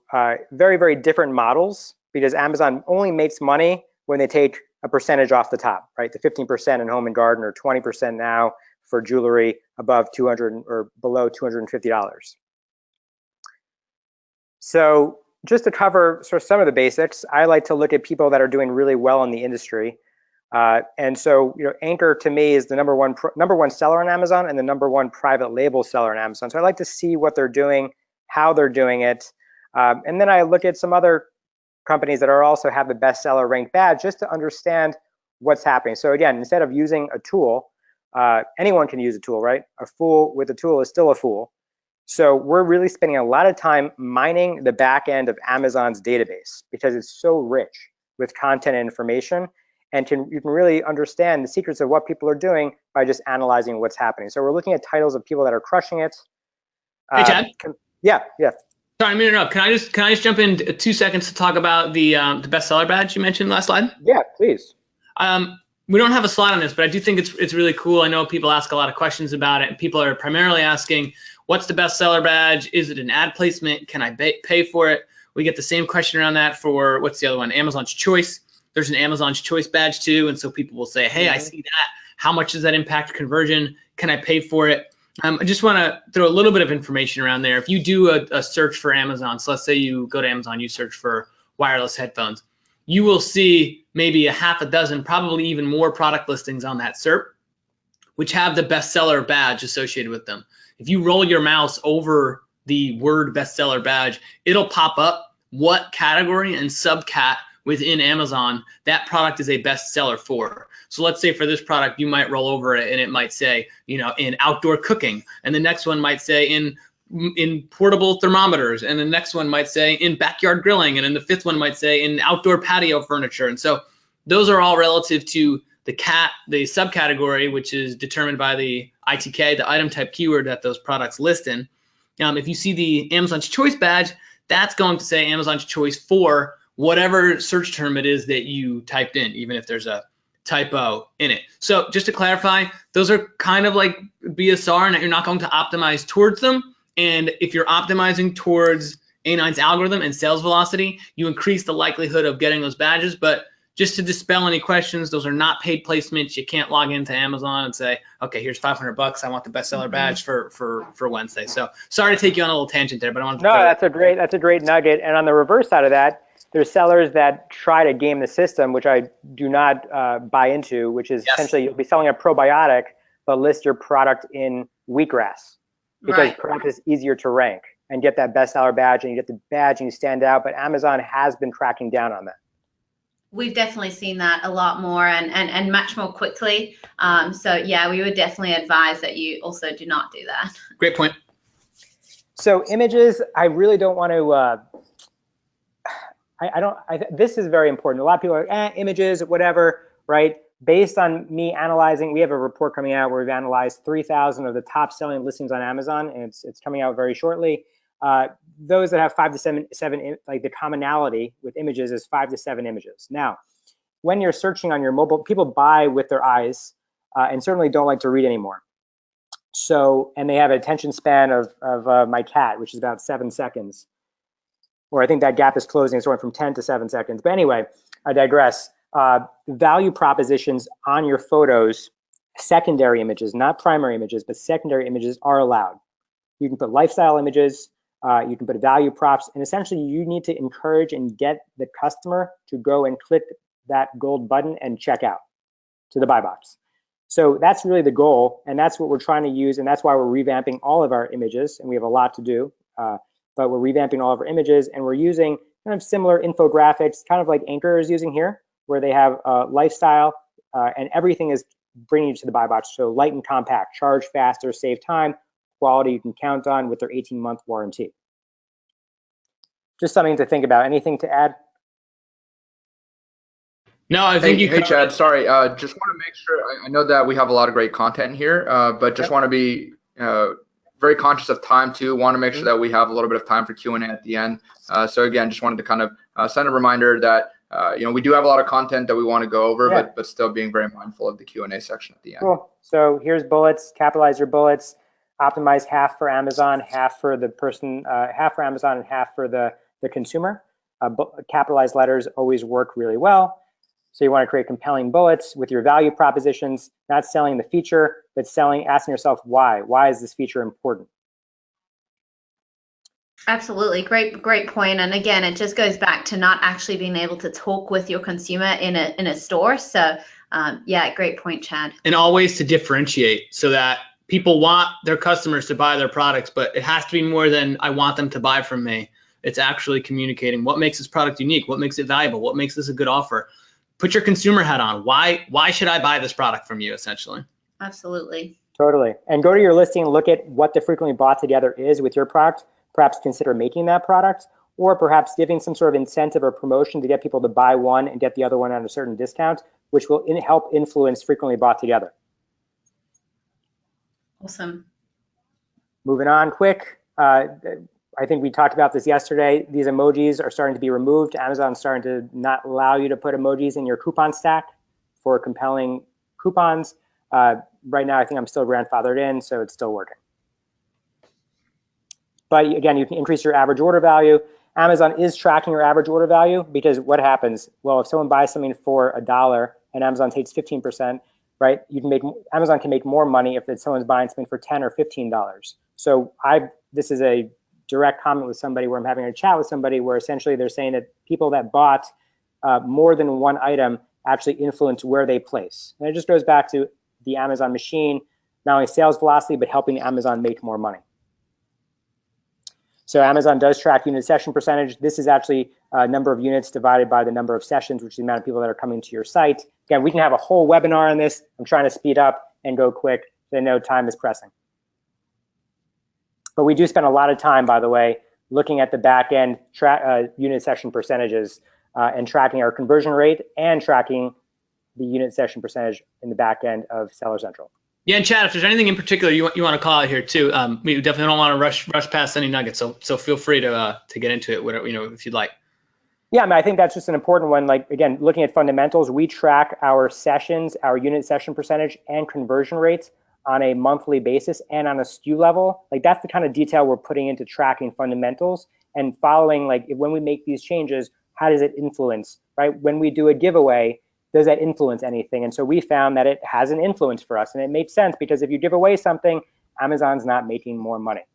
very, very different models, because Amazon only makes money when they take a percentage off the top, right? The 15% in home and garden, or 20% now for jewelry above $200 or below $250. So just to cover sort of some of the basics, I like to look at people that are doing really well in the industry. And so, Anchor to me is the number one seller on Amazon and the number one private label seller on Amazon. So I like to see what they're doing, how they're doing it. And then I look at some other companies that also have the bestseller ranked badge, just to understand what's happening. So again, instead of using a tool, anyone can use a tool, right? A fool with a tool is still a fool. So we're really spending a lot of time mining the back end of Amazon's database, because it's so rich with content and information. and you can really understand the secrets of what people are doing by just analyzing what's happening. So we're looking at titles of people that are crushing it. Hey, Chad. Yeah. Sorry, I'm interrupt. Can I just jump in 2 seconds to talk about the bestseller badge you mentioned last slide? Yeah, please. We don't have a slide on this, but I do think it's really cool. I know people ask a lot of questions about it, and people are primarily asking, what's the bestseller badge? Is it an ad placement? Can I pay for it? We get the same question around that for, what's the other one? Amazon's Choice. There's an Amazon's Choice badge too, and so people will say, hey, I see that. How much does that impact conversion? Can I pay for it? I just want to throw a little bit of information around there. If you do a search for Amazon, so let's say you go to Amazon, you search for wireless headphones, you will see maybe a half a dozen, probably even more product listings on that SERP, which have the bestseller badge associated with them. If you roll your mouse over the word bestseller badge, it'll pop up what category and subcat within Amazon that product is a bestseller for. So let's say for this product, you might roll over it and it might say, in outdoor cooking, and the next one might say in portable thermometers, and the next one might say in backyard grilling, and then the fifth one might say in outdoor patio furniture. And so those are all relative to the subcategory, which is determined by the ITK, the item type keyword that those products list in. If you see the Amazon's Choice badge, that's going to say Amazon's Choice for whatever search term it is that you typed in, even if there's a typo in it. So just to clarify, those are kind of like BSR, and that you're not going to optimize towards them. And if you're optimizing towards A9's algorithm and sales velocity, you increase the likelihood of getting those badges. But just to dispel any questions, those are not paid placements. You can't log into Amazon and say, okay, here's $500. I want the bestseller badge for Wednesday. So sorry to take you on a little tangent there, but I wanted to. No, that's a great nugget. And on the reverse side of that, there's sellers that try to game the system, which I do not buy into, which is essentially you'll be selling a probiotic, but list your product in wheatgrass because perhaps it's easier to rank and get that bestseller badge, and you get the badge and you stand out. But Amazon has been cracking down on that. We've definitely seen that a lot more and much more quickly. So yeah, we would definitely advise that you also do not do that. Great point. So images, I really don't want to. This is very important. A lot of people are like, images, whatever, right? Based on me analyzing, we have a report coming out where we've analyzed 3,000 of the top selling listings on Amazon, and it's coming out very shortly. Those that have 5 to 7, like the commonality with images is 5 to 7 images. Now, when you're searching on your mobile, people buy with their eyes and certainly don't like to read anymore. So, and they have an attention span of my cat, which is about 7 seconds. Or I think that gap is closing. It's going from 10 to 7 seconds. But anyway, I digress. Value propositions on your photos, secondary images, not primary images, but secondary images are allowed. You can put lifestyle images, you can put value props, and essentially you need to encourage and get the customer to go and click that gold button and check out to the buy box. So that's really the goal, and that's what we're trying to use, and that's why we're revamping all of our images, and we have a lot to do. But we're revamping all of our images, and we're using kind of similar infographics, kind of like Anchor is using here, where they have lifestyle, and everything is bringing you to the buy box. So light and compact, charge faster, save time, quality you can count on with their 18-month warranty. Just something to think about. Anything to add? No, I think Hey, Chad, sorry. Just want to make sure, I know that we have a lot of great content here, but just want to be very conscious of time too. Want to make sure that we have a little bit of time for Q&A at the end. So again, just wanted to kind of send a reminder that we do have a lot of content that we want to go over, but still being very mindful of the Q&A section at the end. Cool. So here's bullets. Capitalize your bullets. Optimize half for Amazon, half for the person, half for Amazon, and half for the consumer. Capitalized letters always work really well. So you want to create compelling bullets with your value propositions, not selling the feature, but asking yourself why. Why is this feature important? Absolutely, great point. And again, it just goes back to not actually being able to talk with your consumer in a store. So yeah, great point, Chad. And always to differentiate so that people want their customers to buy their products, but it has to be more than I want them to buy from me. It's actually communicating what makes this product unique, what makes it valuable, what makes this a good offer. Put your consumer hat on. Why should I buy this product from you, essentially? Absolutely. Totally. And go to your listing and look at what the frequently bought together is with your product. Perhaps consider making that product, or perhaps giving some sort of incentive or promotion to get people to buy one and get the other one at a certain discount. which will help influence frequently bought together. Awesome. Moving on quick. I think we talked about this yesterday. These emojis are starting to be removed. Amazon's starting to not allow you to put emojis in your coupon stack for compelling coupons. Right now, I think I'm still grandfathered in, so it's still working. But again, you can increase your average order value. Amazon is tracking your average order value because what happens? Well, if someone buys something for $1 and Amazon takes 15%, right? Amazon can make more money if someone's buying something for $10 or $15. So this is a direct comment with somebody where I'm having a chat with somebody where essentially they're saying that people that bought more than one item actually influence where they place. And it just goes back to the Amazon machine, not only sales velocity, but helping Amazon make more money. So Amazon does track unit session percentage. This is actually number of units divided by the number of sessions, which is the amount of people that are coming to your site. Again, we can have a whole webinar on this. I'm trying to speed up and go quick. So I know time is pressing. But we do spend a lot of time, by the way, looking at the back end unit session percentages and tracking our conversion rate and tracking the unit session percentage in the back end of Seller Central. Yeah, and Chad, if there's anything in particular you want to call out here too, we definitely don't want to rush past any nuggets. So feel free to get into it, whatever, if you'd like. Yeah, I think that's just an important one. Like again, looking at fundamentals, we track our sessions, our unit session percentage, and conversion rates on a monthly basis and on a SKU level. Like that's the kind of detail we're putting into tracking fundamentals and following. Like when we make these changes, how does it influence? Right? When we do a giveaway, does that influence anything? And so we found that it has an influence for us. And it makes sense because if you give away something, Amazon's not making more money.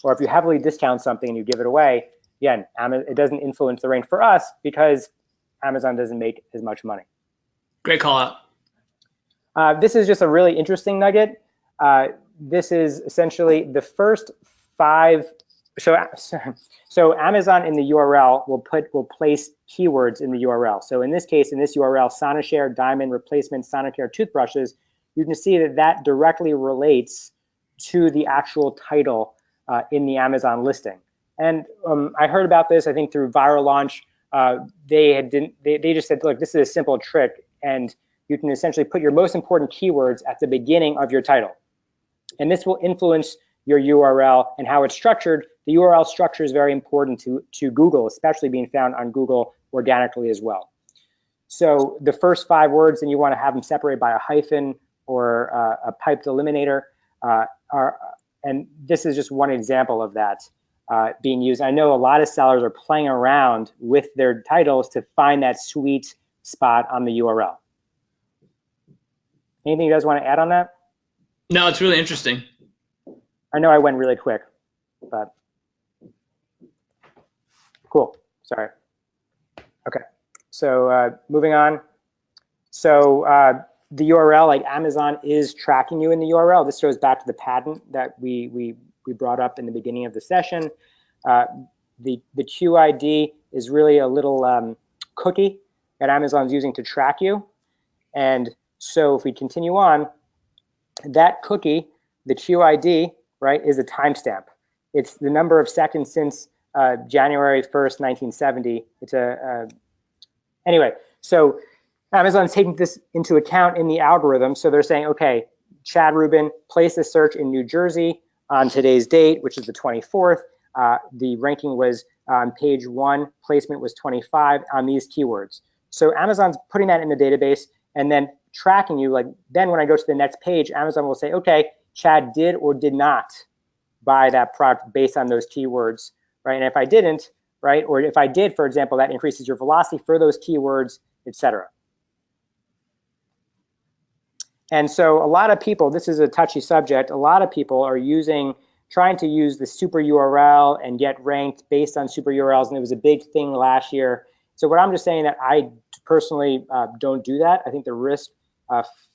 Or if you heavily discount something and you give it away, again, it doesn't influence the range for us because Amazon doesn't make as much money. Great call out. This is just a really interesting nugget. This is essentially the first 5. So Amazon in the URL will place keywords in the URL. So in this case, in this URL, Sonicare Diamond Replacement Sonicare toothbrushes, you can see that that directly relates to the actual title in the Amazon listing. And I heard about this, I think through Viral Launch. They just said, look, this is a simple trick, and you can essentially put your most important keywords at the beginning of your title. And this will influence your URL and how it's structured. The URL structure is very important to Google, especially being found on Google organically as well. So the first 5 words, and you want to have them separated by a hyphen or a piped eliminator. And this is just one example of that being used. I know a lot of sellers are playing around with their titles to find that sweet spot on the URL. Anything you guys want to add on that? No, it's really interesting. I know I went really quick, but cool. Sorry. Okay. So moving on. So the URL, like Amazon is tracking you in the URL. This goes back to the patent that we brought up in the beginning of the session. The QID is really a little cookie that Amazon's using to track you. And so if we continue on, that cookie, the QID, right, is a timestamp. It's the number of seconds since January 1st, 1970. It's anyway, so Amazon's taking this into account in the algorithm. So they're saying, okay, Chad Rubin, place a search in New Jersey on today's date, which is the 24th. The ranking was on page 1, placement was 25 on these keywords. So Amazon's putting that in the database and then tracking you. Like then when I go to the next page, Amazon will say, okay, Chad did or did not buy that product based on those keywords, right? And if I didn't, right, or if I did, for example, that increases your velocity for those keywords, etc. And so a lot of people, this is a touchy subject, a lot of people are trying to use the super URL and get ranked based on super URLs, and it was a big thing last year. So what I'm just saying that I personally don't do that. I think the risk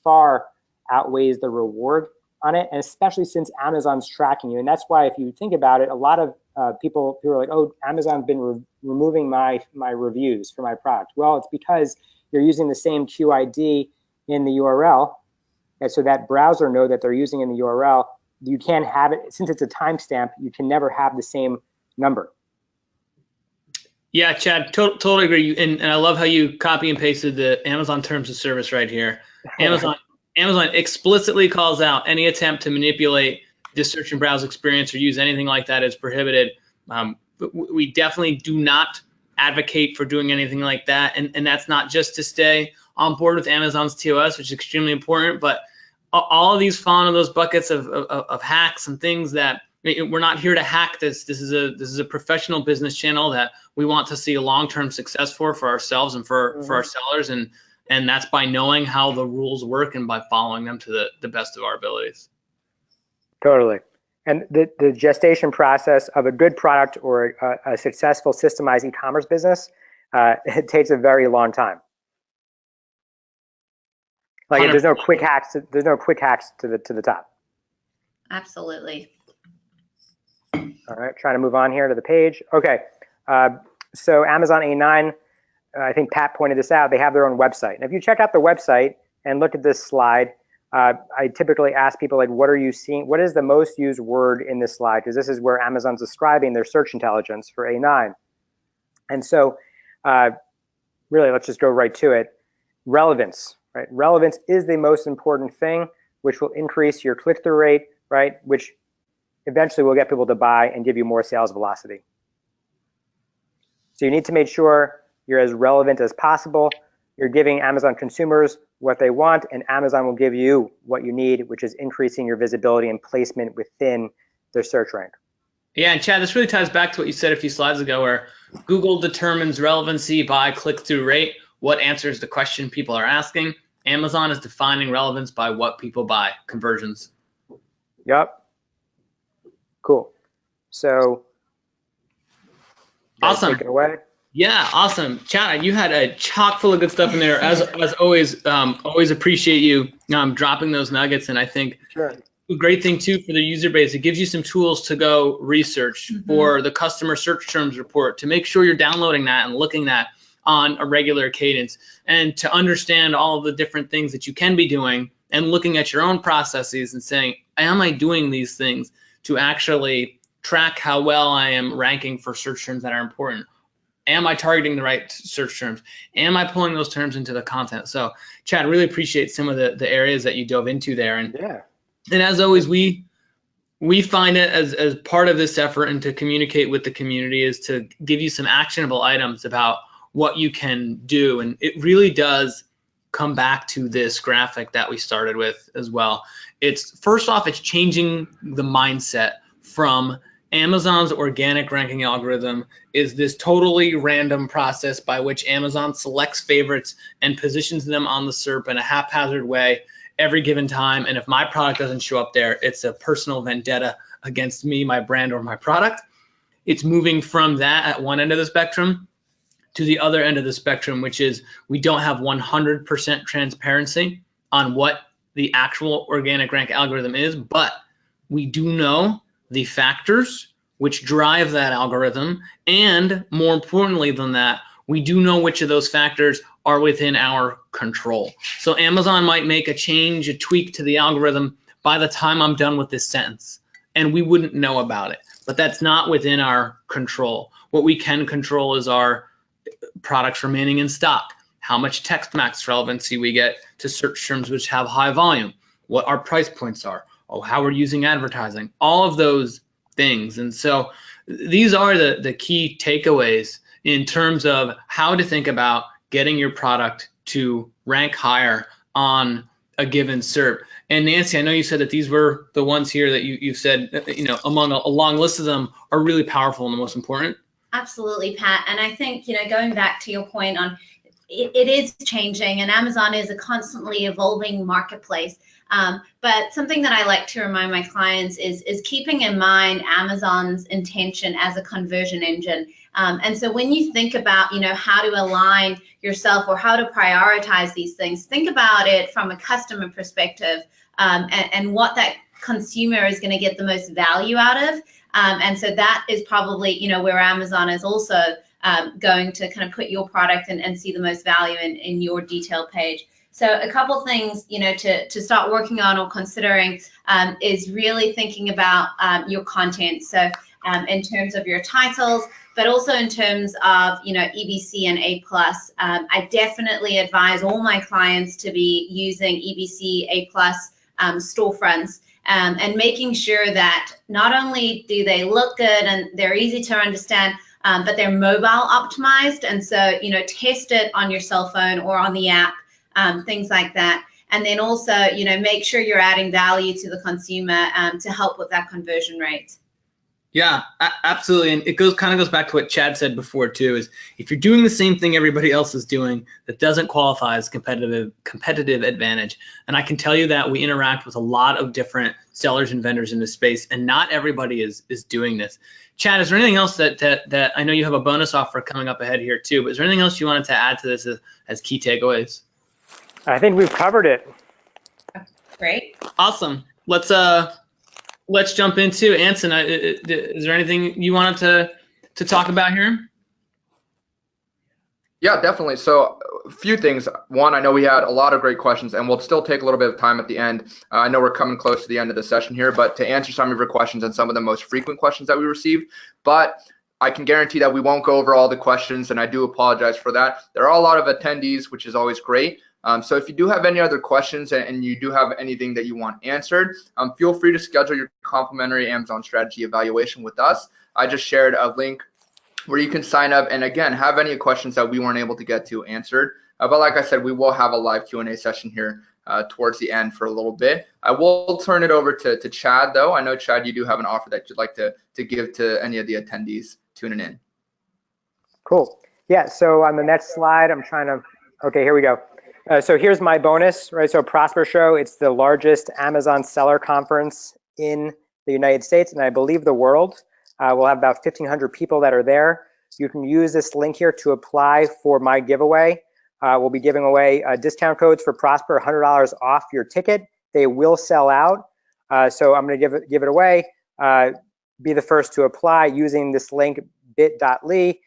far outweighs the reward on it, and especially since Amazon's tracking you. And that's why if you think about it, a lot of people who are like, oh, Amazon's been removing my reviews for my product. Well, it's because you're using the same QID in the URL, and so that browser know that they're using in the URL. You can't have it, since it's a timestamp, you can never have the same number. Yeah, Chad, totally agree. And I love how you copy and pasted the Amazon terms of service right here. Amazon explicitly calls out any attempt to manipulate the search and browse experience or use anything like that is prohibited. We definitely do not advocate for doing anything like that. And that's not just to stay on board with Amazon's TOS, which is extremely important, but all of these fall into those buckets of hacks and things that we're not here to hack this. This is a professional business channel that we want to see a long-term success for ourselves and for our sellers. And that's by knowing how the rules work and by following them to the best of our abilities. Totally. And the gestation process of a good product or a successful systemized e-commerce business, it takes a very long time. Like 100%. There's no quick hacks. There's no quick hacks to the top. Absolutely. All right, trying to move on here to the page. Okay, so Amazon A9, I think Pat pointed this out, they have their own website. And if you check out the website and look at this slide, I typically ask people, like, what are you seeing? What is the most used word in this slide? Because this is where Amazon's describing their search intelligence for A9. And so really, let's just go right to it. Relevance, right? Relevance is the most important thing, which will increase your click-through rate, right? Which eventually will get people to buy and give you more sales velocity. So you need to make sure you're as relevant as possible. You're giving Amazon consumers what they want, and Amazon will give you what you need, which is increasing your visibility and placement within their search rank. Yeah, and Chad, this really ties back to what you said a few slides ago, where Google determines relevancy by click-through rate, what answers the question people are asking. Amazon is defining relevance by what people buy, conversions. Yep. Cool. So, awesome. Take it away. Yeah, awesome. Chad, you had a chock full of good stuff in there. As always, always appreciate you dropping those nuggets. And I think a great thing too for the user base, it gives you some tools to go research for the customer search terms report to make sure you're downloading that and looking at on a regular cadence, and to understand all of the different things that you can be doing and looking at your own processes and saying, am I doing these things to actually track how well I am ranking for search terms that are important? Am I targeting the right search terms? Am I pulling those terms into the content? So, Chad, really appreciate some of the areas that you dove into there. And as always, we find it as part of this effort and to communicate with the community is to give you some actionable items about what you can do. And it really does come back to this graphic that we started with as well. It's first off, it's changing the mindset from Amazon's organic ranking algorithm is this totally random process by which Amazon selects favorites and positions them on the SERP in a haphazard way every given time. And if my product doesn't show up there, it's a personal vendetta against me, my brand, or my product. It's moving from that at one end of the spectrum to the other end of the spectrum, which is we don't have 100% transparency on what the actual organic rank algorithm is, but we do know the factors which drive that algorithm, and more importantly than that, we do know which of those factors are within our control. So Amazon might make a change, a tweak to the algorithm by the time I'm done with this sentence, and we wouldn't know about it, but that's not within our control. What we can control is our products remaining in stock, how much text max relevancy we get to search terms which have high volume, what our price points are, how we're using advertising, all of those things. And so these are the key takeaways in terms of how to think about getting your product to rank higher on a given SERP. And Nancy, I know you said that these were the ones here that you said, among a long list of them are really powerful and the most important. Absolutely, Pat. And I think, going back to your point on it is changing, and Amazon is a constantly evolving marketplace. But something that I like to remind my clients is keeping in mind Amazon's intention as a conversion engine. And so when you think about, how to align yourself or how to prioritize these things, think about it from a customer perspective, and what that consumer is going to get the most value out of. And so that is probably, where Amazon is also going to kind of put your product and see the most value in your detail page. So a couple things, to start working on or considering is really thinking about your content. So in terms of your titles, but also in terms of, EBC and A+. I definitely advise all my clients to be using EBC, A+, storefronts, and making sure that not only do they look good and they're easy to understand, but they're mobile optimized. And so, test it on your cell phone or on the app, things like that. And then also, make sure you're adding value to the consumer to help with that conversion rate. Yeah, absolutely. And it kind of goes back to what Chad said before too, is if you're doing the same thing everybody else is doing, that doesn't qualify as competitive advantage. And I can tell you that we interact with a lot of different sellers and vendors in this space, and not everybody is doing this. Chad, is there anything else that I know you have a bonus offer coming up ahead here too, but is there anything else you wanted to add to this as key takeaways? I think we've covered it. Great. Awesome. Let's jump into Anson. Is there anything you wanted to talk about here? Yeah, definitely. So a few things. One, I know we had a lot of great questions, and we'll still take a little bit of time at the end. I know we're coming close to the end of the session here, but to answer some of your questions and some of the most frequent questions that we received. But I can guarantee that we won't go over all the questions, and I do apologize for that. There are a lot of attendees, which is always great. So if you do have any other questions and you do have anything that you want answered, feel free to schedule your complimentary Amazon strategy evaluation with us. I just shared a link where you can sign up and, again, have any questions that we weren't able to get to answered. But like I said, we will have a live Q&A session here towards the end for a little bit. I will turn it over to Chad, though. I know, Chad, you do have an offer that you'd like to give to any of the attendees tuning in. Cool. Yeah, so on the next slide, okay, here we go. So here's my bonus, right? So Prosper Show, it's the largest Amazon seller conference in the United States, and I believe the world. We'll have about 1,500 people that are there. You can use this link here to apply for my giveaway. We'll be giving away discount codes for Prosper, $100 off your ticket. They will sell out. So I'm going to give it away. Be the first to apply using this link, bit.ly/Prosper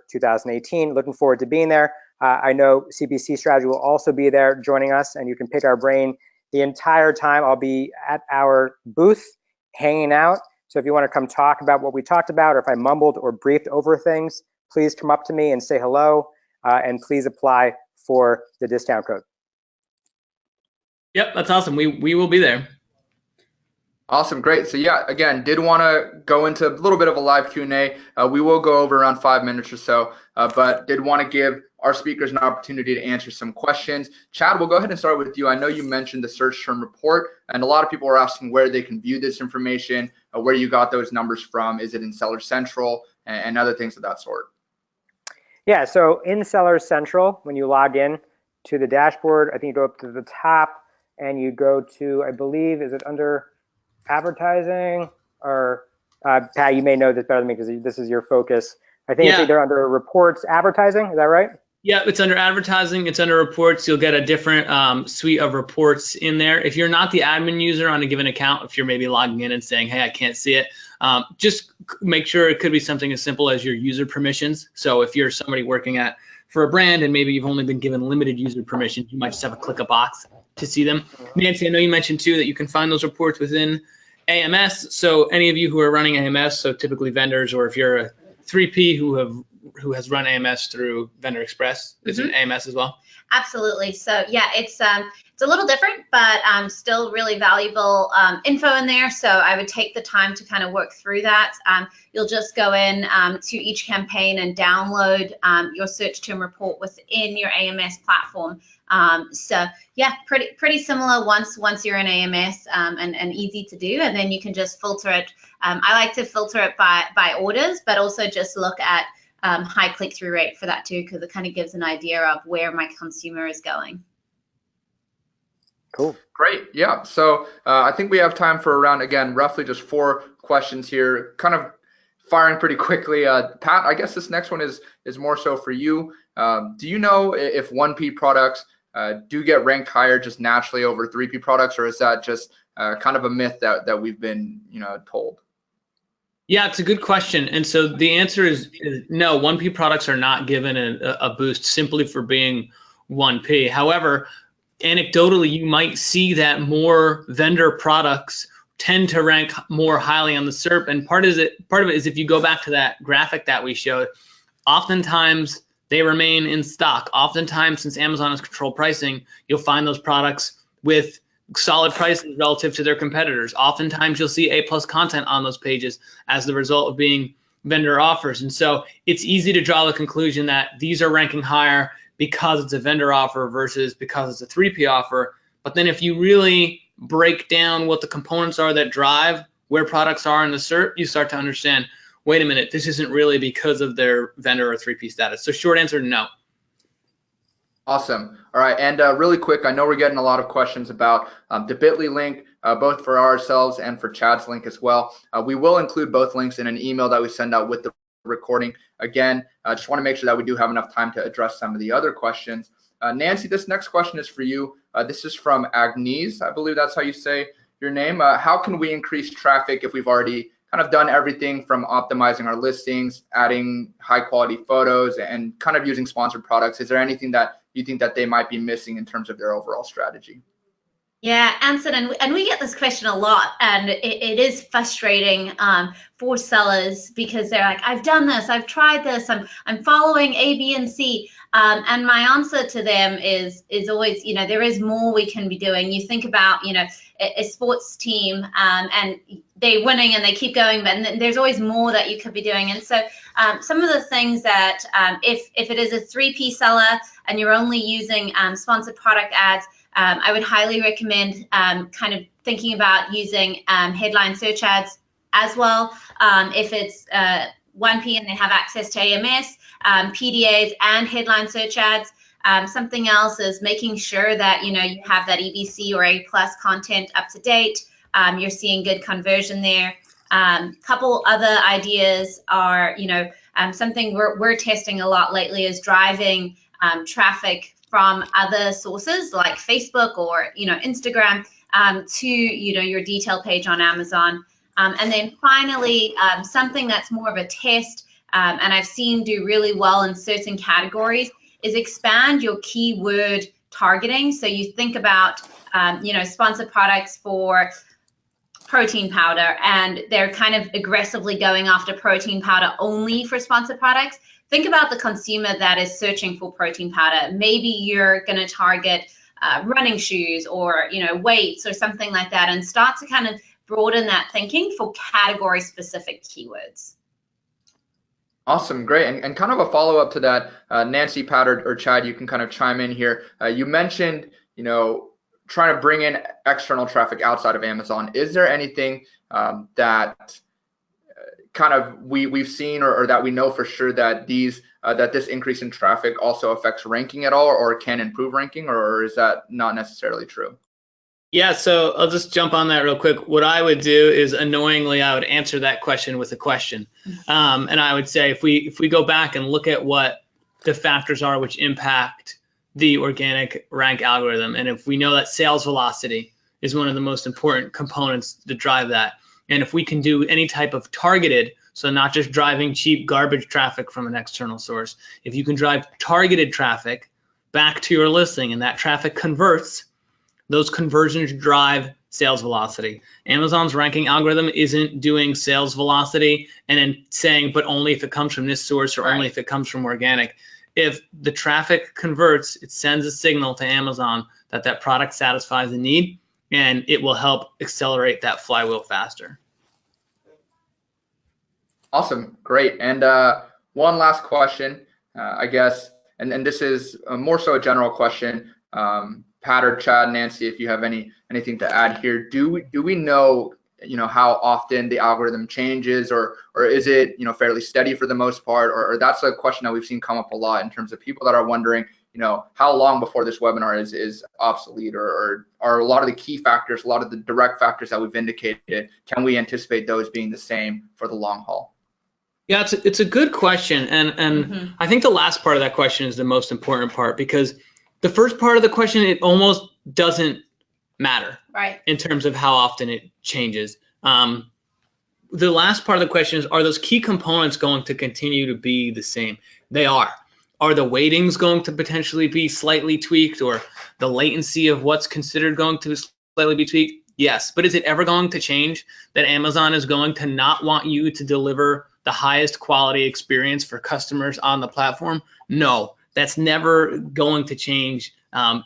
2018. Looking forward to being there. I know CPC Strategy will also be there joining us, and you can pick our brain the entire time. I'll be at our booth hanging out. So if you want to come talk about what we talked about, or if I mumbled or briefed over things, please come up to me and say hello, and please apply for the discount code. Yep, that's awesome. We will be there. Awesome, great. So yeah, again, did want to go into a little bit of a live Q&A. We will go over around 5 minutes or so, but did want to give our speakers an opportunity to answer some questions. Chad, we'll go ahead and start with you. I know you mentioned the search term report, and a lot of people are asking where they can view this information, where you got those numbers from. Is it in Seller Central and other things of that sort? Yeah, so in Seller Central, when you log in to the dashboard, I think you go up to the top and you go to, I believe, is it under advertising? Or Pat, you may know this better than me because this is your focus. I think it's either under reports, advertising. Is that right? Yeah, it's under advertising. It's under reports. You'll get a different suite of reports in there. If you're not the admin user on a given account, if you're maybe logging in and saying, hey, I can't see it, just make sure it could be something as simple as your user permissions. So if you're somebody working for a brand and maybe you've only been given limited user permissions, you might just have to click a box to see them. Nancy, I know you mentioned too that you can find those reports within AMS. So any of you who are running AMS, so typically vendors, or if you're a 3P who has run AMS through Vendor Express, is it AMS as well? Absolutely. So yeah, it's a little different, but still really valuable info in there. So I would take the time to kind of work through that. You'll just go in to each campaign and download your search term report within your AMS platform. So yeah, pretty similar once you're in AMS, and easy to do. And then you can just filter it. I like to filter it by orders, but also just look at high click-through rate for that too, because it kind of gives an idea of where my consumer is going. Cool. Great. Yeah. So I think we have time for around, again, roughly just 4 questions here, kind of firing pretty quickly. Pat, I guess this next one is more so for you. Do you know if 1P products do get ranked higher just naturally over 3P products, or is that just kind of a myth that we've been, told? Yeah, it's a good question. And so the answer is no, 1P products are not given a boost simply for being 1P. However, anecdotally, you might see that more vendor products tend to rank more highly on the SERP. And part of it is if you go back to that graphic that we showed, oftentimes they remain in stock. Oftentimes, since Amazon has controlled pricing, you'll find those products with solid prices relative to their competitors. Oftentimes, you'll see A+ content on those pages as the result of being vendor offers. And so it's easy to draw the conclusion that these are ranking higher because it's a vendor offer versus because it's a 3P offer. But then if you really break down what the components are that drive where products are in the SERP, you start to understand, wait a minute, this isn't really because of their vendor or 3P status. So short answer, no. Awesome. All right. And really quick, I know we're getting a lot of questions about the bit.ly link, both for ourselves and for Chad's link as well. We will include both links in an email that we send out with the recording. Again, I just want to make sure that we do have enough time to address some of the other questions. Nancy, this next question is for you. This is from Agnes. I believe that's how you say your name. How can we increase traffic if we've already kind of done everything from optimizing our listings, adding high quality photos, and kind of using sponsored products? Is there anything that you think that they might be missing in terms of their overall strategy? Yeah, Anson, and we get this question a lot, and it is frustrating for sellers because they're like, I've done this, I've tried this, I'm following A, B, and C, and my answer to them is always, you know, there is more we can be doing. You think about, you know, a sports team, and they're winning and they keep going, but there's always more that you could be doing. And so some of the things that if it is a 3P seller and you're only using sponsored product ads, I would highly recommend kind of thinking about using headline search ads as well. If it's 1P and they have access to AMS, PDAs and headline search ads. Something else is making sure that, you know, you have that EBC or A+ content up to date. You're seeing good conversion there. Couple other ideas are, you know, something we're testing a lot lately is driving traffic from other sources like Facebook or, you know, Instagram to, you know, your detail page on Amazon. And then finally, something that's more of a test and I've seen do really well in certain categories is expand your keyword targeting. So you think about, you know, sponsored products for protein powder, and they're kind of aggressively going after protein powder only for sponsored products. Think about the consumer that is searching for protein powder. Maybe you're going to target running shoes or, you know, weights or something like that, and start to kind of broaden that thinking for category specific keywords. Awesome, great. And kind of a follow-up to that, Nancy, Pat, or Chad, you can kind of chime in here. You mentioned, you know, trying to bring in external traffic outside of Amazon. Is there anything that kind of we've seen or that we know for sure that that this increase in traffic also affects ranking at all, or can improve ranking, or is that not necessarily true? Yeah, so I'll just jump on that real quick. What I would do is, annoyingly, I would answer that question with a question. And I would say, if we go back and look at what the factors are which impact the organic rank algorithm, and if we know that sales velocity is one of the most important components to drive that, and if we can do any type of targeted, so not just driving cheap garbage traffic from an external source, if you can drive targeted traffic back to your listing and that traffic converts, those conversions drive sales velocity. Amazon's ranking algorithm isn't doing sales velocity and then saying, but only if it comes from this source or only if it comes from organic. If the traffic converts, it sends a signal to Amazon that that product satisfies the need, and it will help accelerate that flywheel faster. Awesome, great. And one last question, I guess, and this is more so a general question. Pat or Chad, Nancy, if you have anything to add here, do we know, you know, how often the algorithm changes, or is it, you know, fairly steady for the most part, or that's a question that we've seen come up a lot in terms of people that are wondering, you know, how long before this webinar is obsolete, or are a lot of the key factors, a lot of the direct factors that we've indicated, can we anticipate those being the same for the long haul? Yeah, it's a good question, and I think the last part of that question is the most important part, because the first part of the question, it almost doesn't matter, right, in terms of how often it changes. The last part of the question is, are those key components going to continue to be the same? They are. Are the weightings going to potentially be slightly tweaked, or the latency of what's considered going to slightly be tweaked? Yes, but is it ever going to change that Amazon is going to not want you to deliver the highest quality experience for customers on the platform? No, that's never going to change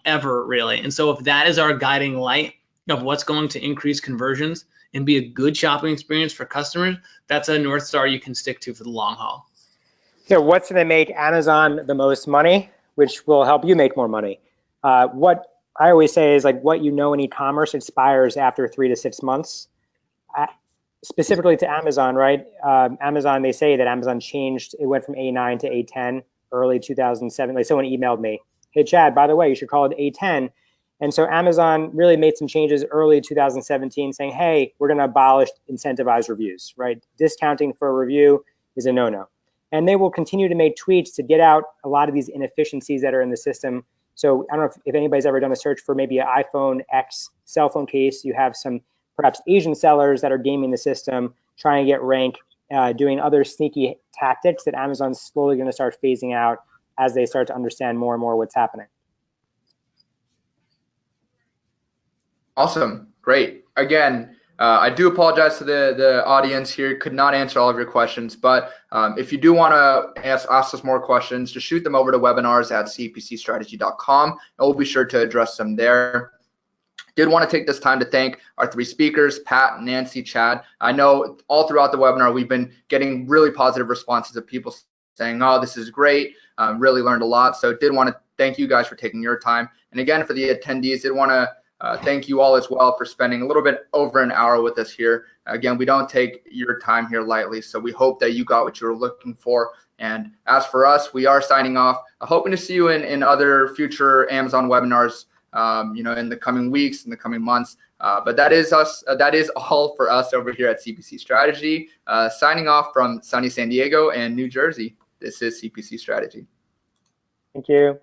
ever, really. And so if that is our guiding light of what's going to increase conversions and be a good shopping experience for customers, that's a North Star you can stick to for the long haul. So what's going to make Amazon the most money, which will help you make more money? What I always say is, like, what you know in e-commerce expires after 3 to 6 months. Specifically to Amazon, right? Amazon, they say that Amazon changed, it went from A9 to A10 early 2007. Like, someone emailed me, hey, Chad, by the way, you should call it A10. And so Amazon really made some changes early 2017 saying, hey, we're going to abolish incentivized reviews, right? Discounting for a review is a no-no. And they will continue to make tweaks to get out a lot of these inefficiencies that are in the system. So I don't know if anybody's ever done a search for maybe an iPhone X cell phone case. You have some perhaps Asian sellers that are gaming the system, trying to get rank, doing other sneaky tactics that Amazon's slowly going to start phasing out as they start to understand more and more what's happening. Awesome. Great. Again, I do apologize to the audience here. Could not answer all of your questions, but if you do want to ask us more questions, just shoot them over to webinars@cpcstrategy.com, and we'll be sure to address them there. Did want to take this time to thank our 3 speakers, Pat, Nancy, Chad. I know all throughout the webinar, we've been getting really positive responses of people saying, oh, this is great, really learned a lot. So did want to thank you guys for taking your time. And again, for the attendees, did want to thank you all as well for spending a little bit over an hour with us here. Again, we don't take your time here lightly, so we hope that you got what you were looking for. And as for us, we are signing off, hoping to see you in other future Amazon webinars, in the coming weeks, in the coming months. But that is us. That is all for us over here at CPC Strategy. Signing off from sunny San Diego and New Jersey. This is CPC Strategy. Thank you.